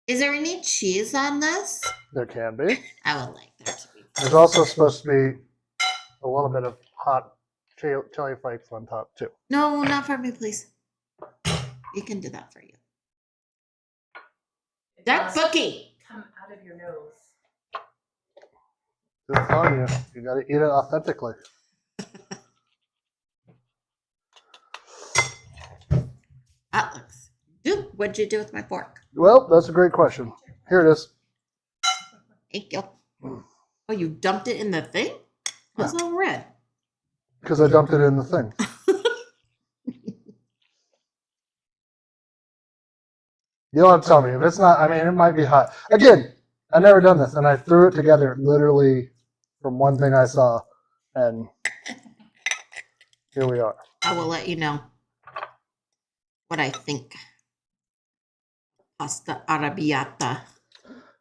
Is there any cheese on this? There can be. I would like there to be. There's also supposed to be a little bit of hot chili flakes on top too. No, not for me, please. You can do that for you. It That does bookie. come out of your nose. Just telling you, you got to eat it authentically. That looks good. What'd you do with my fork? Well, that's a great question. Here it is. Thank you. Oh, you dumped it in the thing? What's all red? Because I dumped it in the thing. You don't have to tell me. If it's not, I mean, it might be hot. Again, I've never done this, and I threw it together literally from one thing I saw, and here we are. I will let you know what I think. Pasta arrabbiata.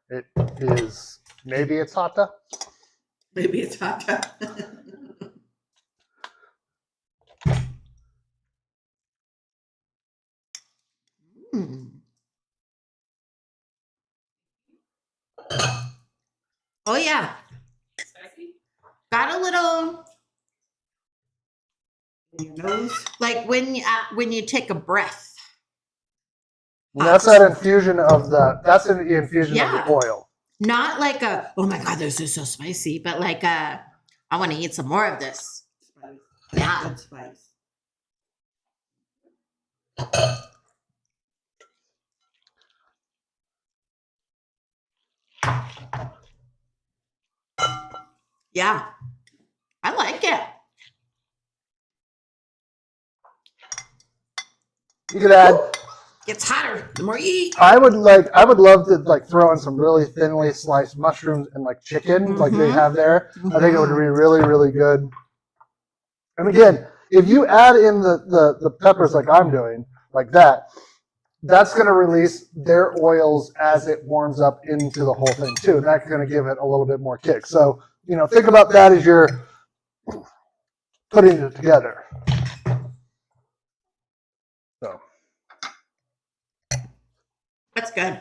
It is, maybe it's hotta. Maybe it's hot. Oh yeah, Spicy? got a little In your nose. like when you take a breath. And that's that infusion of that's the infusion Yeah. of the oil. Not like a, oh my God, this is so spicy, but like a, I want to eat some more of this. Spice. Yeah. Good spice. Yeah. I like it. You could add, It's hotter the more you eat. I would love to like throw in some really thinly sliced mushrooms and like chicken like they Mhm. have there. I think it would be really, really good. And again, if you add in the peppers like I'm doing, like that, that's going to release their oils as it warms up into the whole thing too. And that's going to give it a little bit more kick. So, think about that as you're putting it together. So, That's good.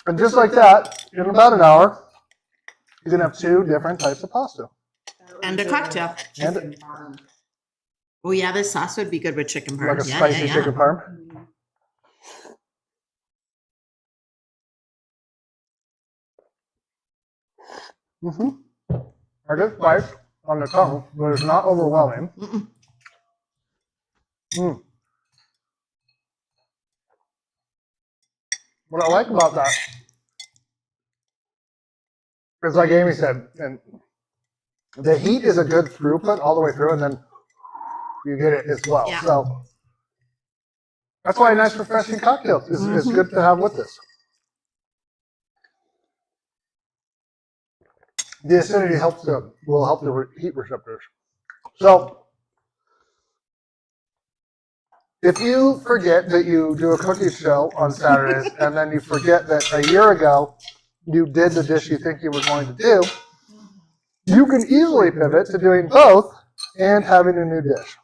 And just like that, in about an hour, you can have 2 different types of pasta. And a cocktail. Chicken parm. Oh yeah, this sauce would be good with chicken parm. Like a Yeah, spicy yeah, yeah. chicken parm. I get spice on the tongue, but it's not overwhelming. What I like about that is, like Amy said, and the heat is a good throughput all the way through, and then you get it as well. Yeah. So that's why a nice refreshing cocktail is good to have with this. The acidity will help the heat receptors. So if you forget that you do a cookie show on Saturdays and then you forget that a year ago you did the dish you think you were going to do, you can easily pivot to doing both and having a new dish.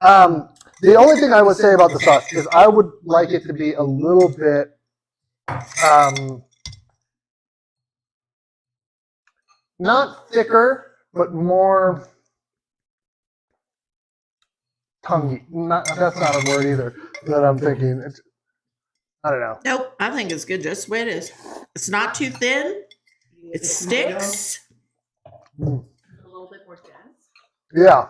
The only thing I would say about the sauce is I would like it to be a little bit not thicker, but more tonguey. That's not a word either that I'm thinking. I don't know. Nope, I think it's good just the way it is. It's not too thin. It sticks. A little bit more dense. Yeah.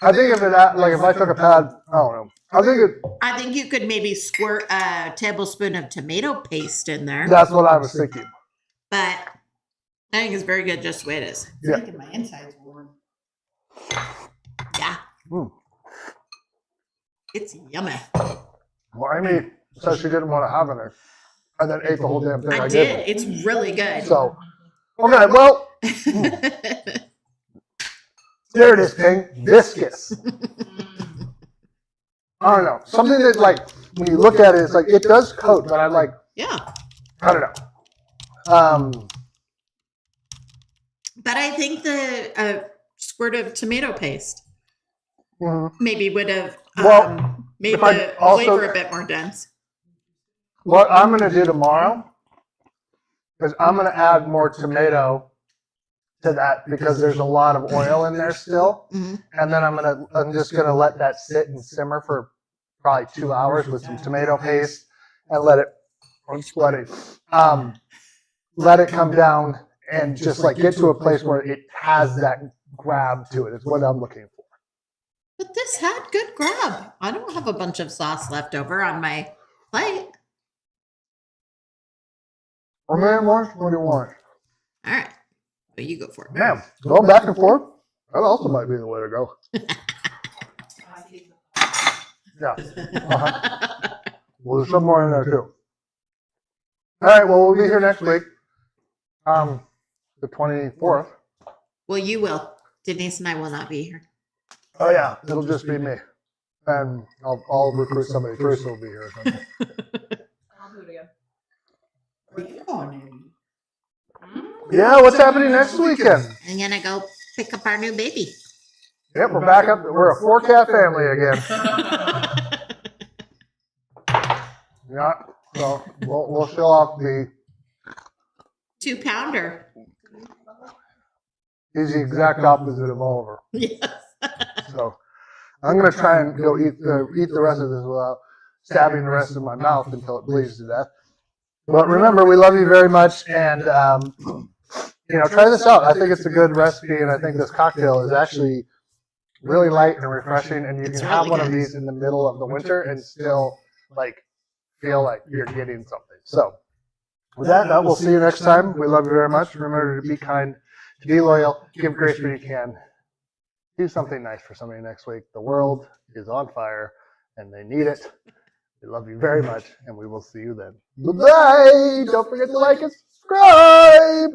I think if I took a pad, I don't know. I think you could maybe squirt a tablespoon of tomato paste in there. That's what I was thinking. But I think it's very good just the way it is. Yeah. Making my insides warm. Yeah. Mm. It's yummy. Well, Amy said she didn't want to have it, and then ate the whole damn thing. I gave did. her. It's really good. So, okay, well, there it is, Ping. Viscous. I don't know. Something that, like, when you look at it, it's like, it does coat, but Yeah. I don't know. But I think the squirt of tomato paste Mhm. maybe would have Well, made if I the also- flavor a bit more dense. What I'm going to do tomorrow is I'm going to add more tomato to that because there's a lot of oil in there still. Mhm. And then I'm just going to let that sit and simmer for probably 2 hours with some tomato paste and let it, I'm sweating, let it come down and just like get to a place where it has that grab to it. It's what I'm looking for. But this had good grab. I don't have a bunch of sauce left over on my plate. Or man, what do you want? All right. Well, you go for it. Man, going back and forth, that also might be the way to go. Yeah. Uh-huh. Well, there's some more in there too. All right, well, we'll be here next week. The 24th. Well, you will. Denise and I will not be here. Oh, yeah, it'll just be me. And I'll recruit somebody. Teresa will be here. I'll do it again. Where you going, Abby? Yeah, what's happening next weekend? I'm going to go pick up our new baby. Yep, we're back up. We're a 4-cat family again. Yeah, so we'll show off the. 2-pounder. He's the exact opposite of Oliver. Yes. So I'm going to try and go eat the rest of this without stabbing the rest of my mouth until it bleeds to death. But remember, we love you very much, and try this out. I think it's a good recipe, and I think this cocktail is actually really light and refreshing, and you It's can have really one of good. these in the middle of the winter and still feel like you're getting something. So with that, we'll see you next time. We love you very much. Remember to be kind, to be loyal, give grace where you can. Do something nice for somebody next week. The world is on fire, and they need it. We love you very much, and we will see you then. Bye-bye! Don't forget to like and subscribe!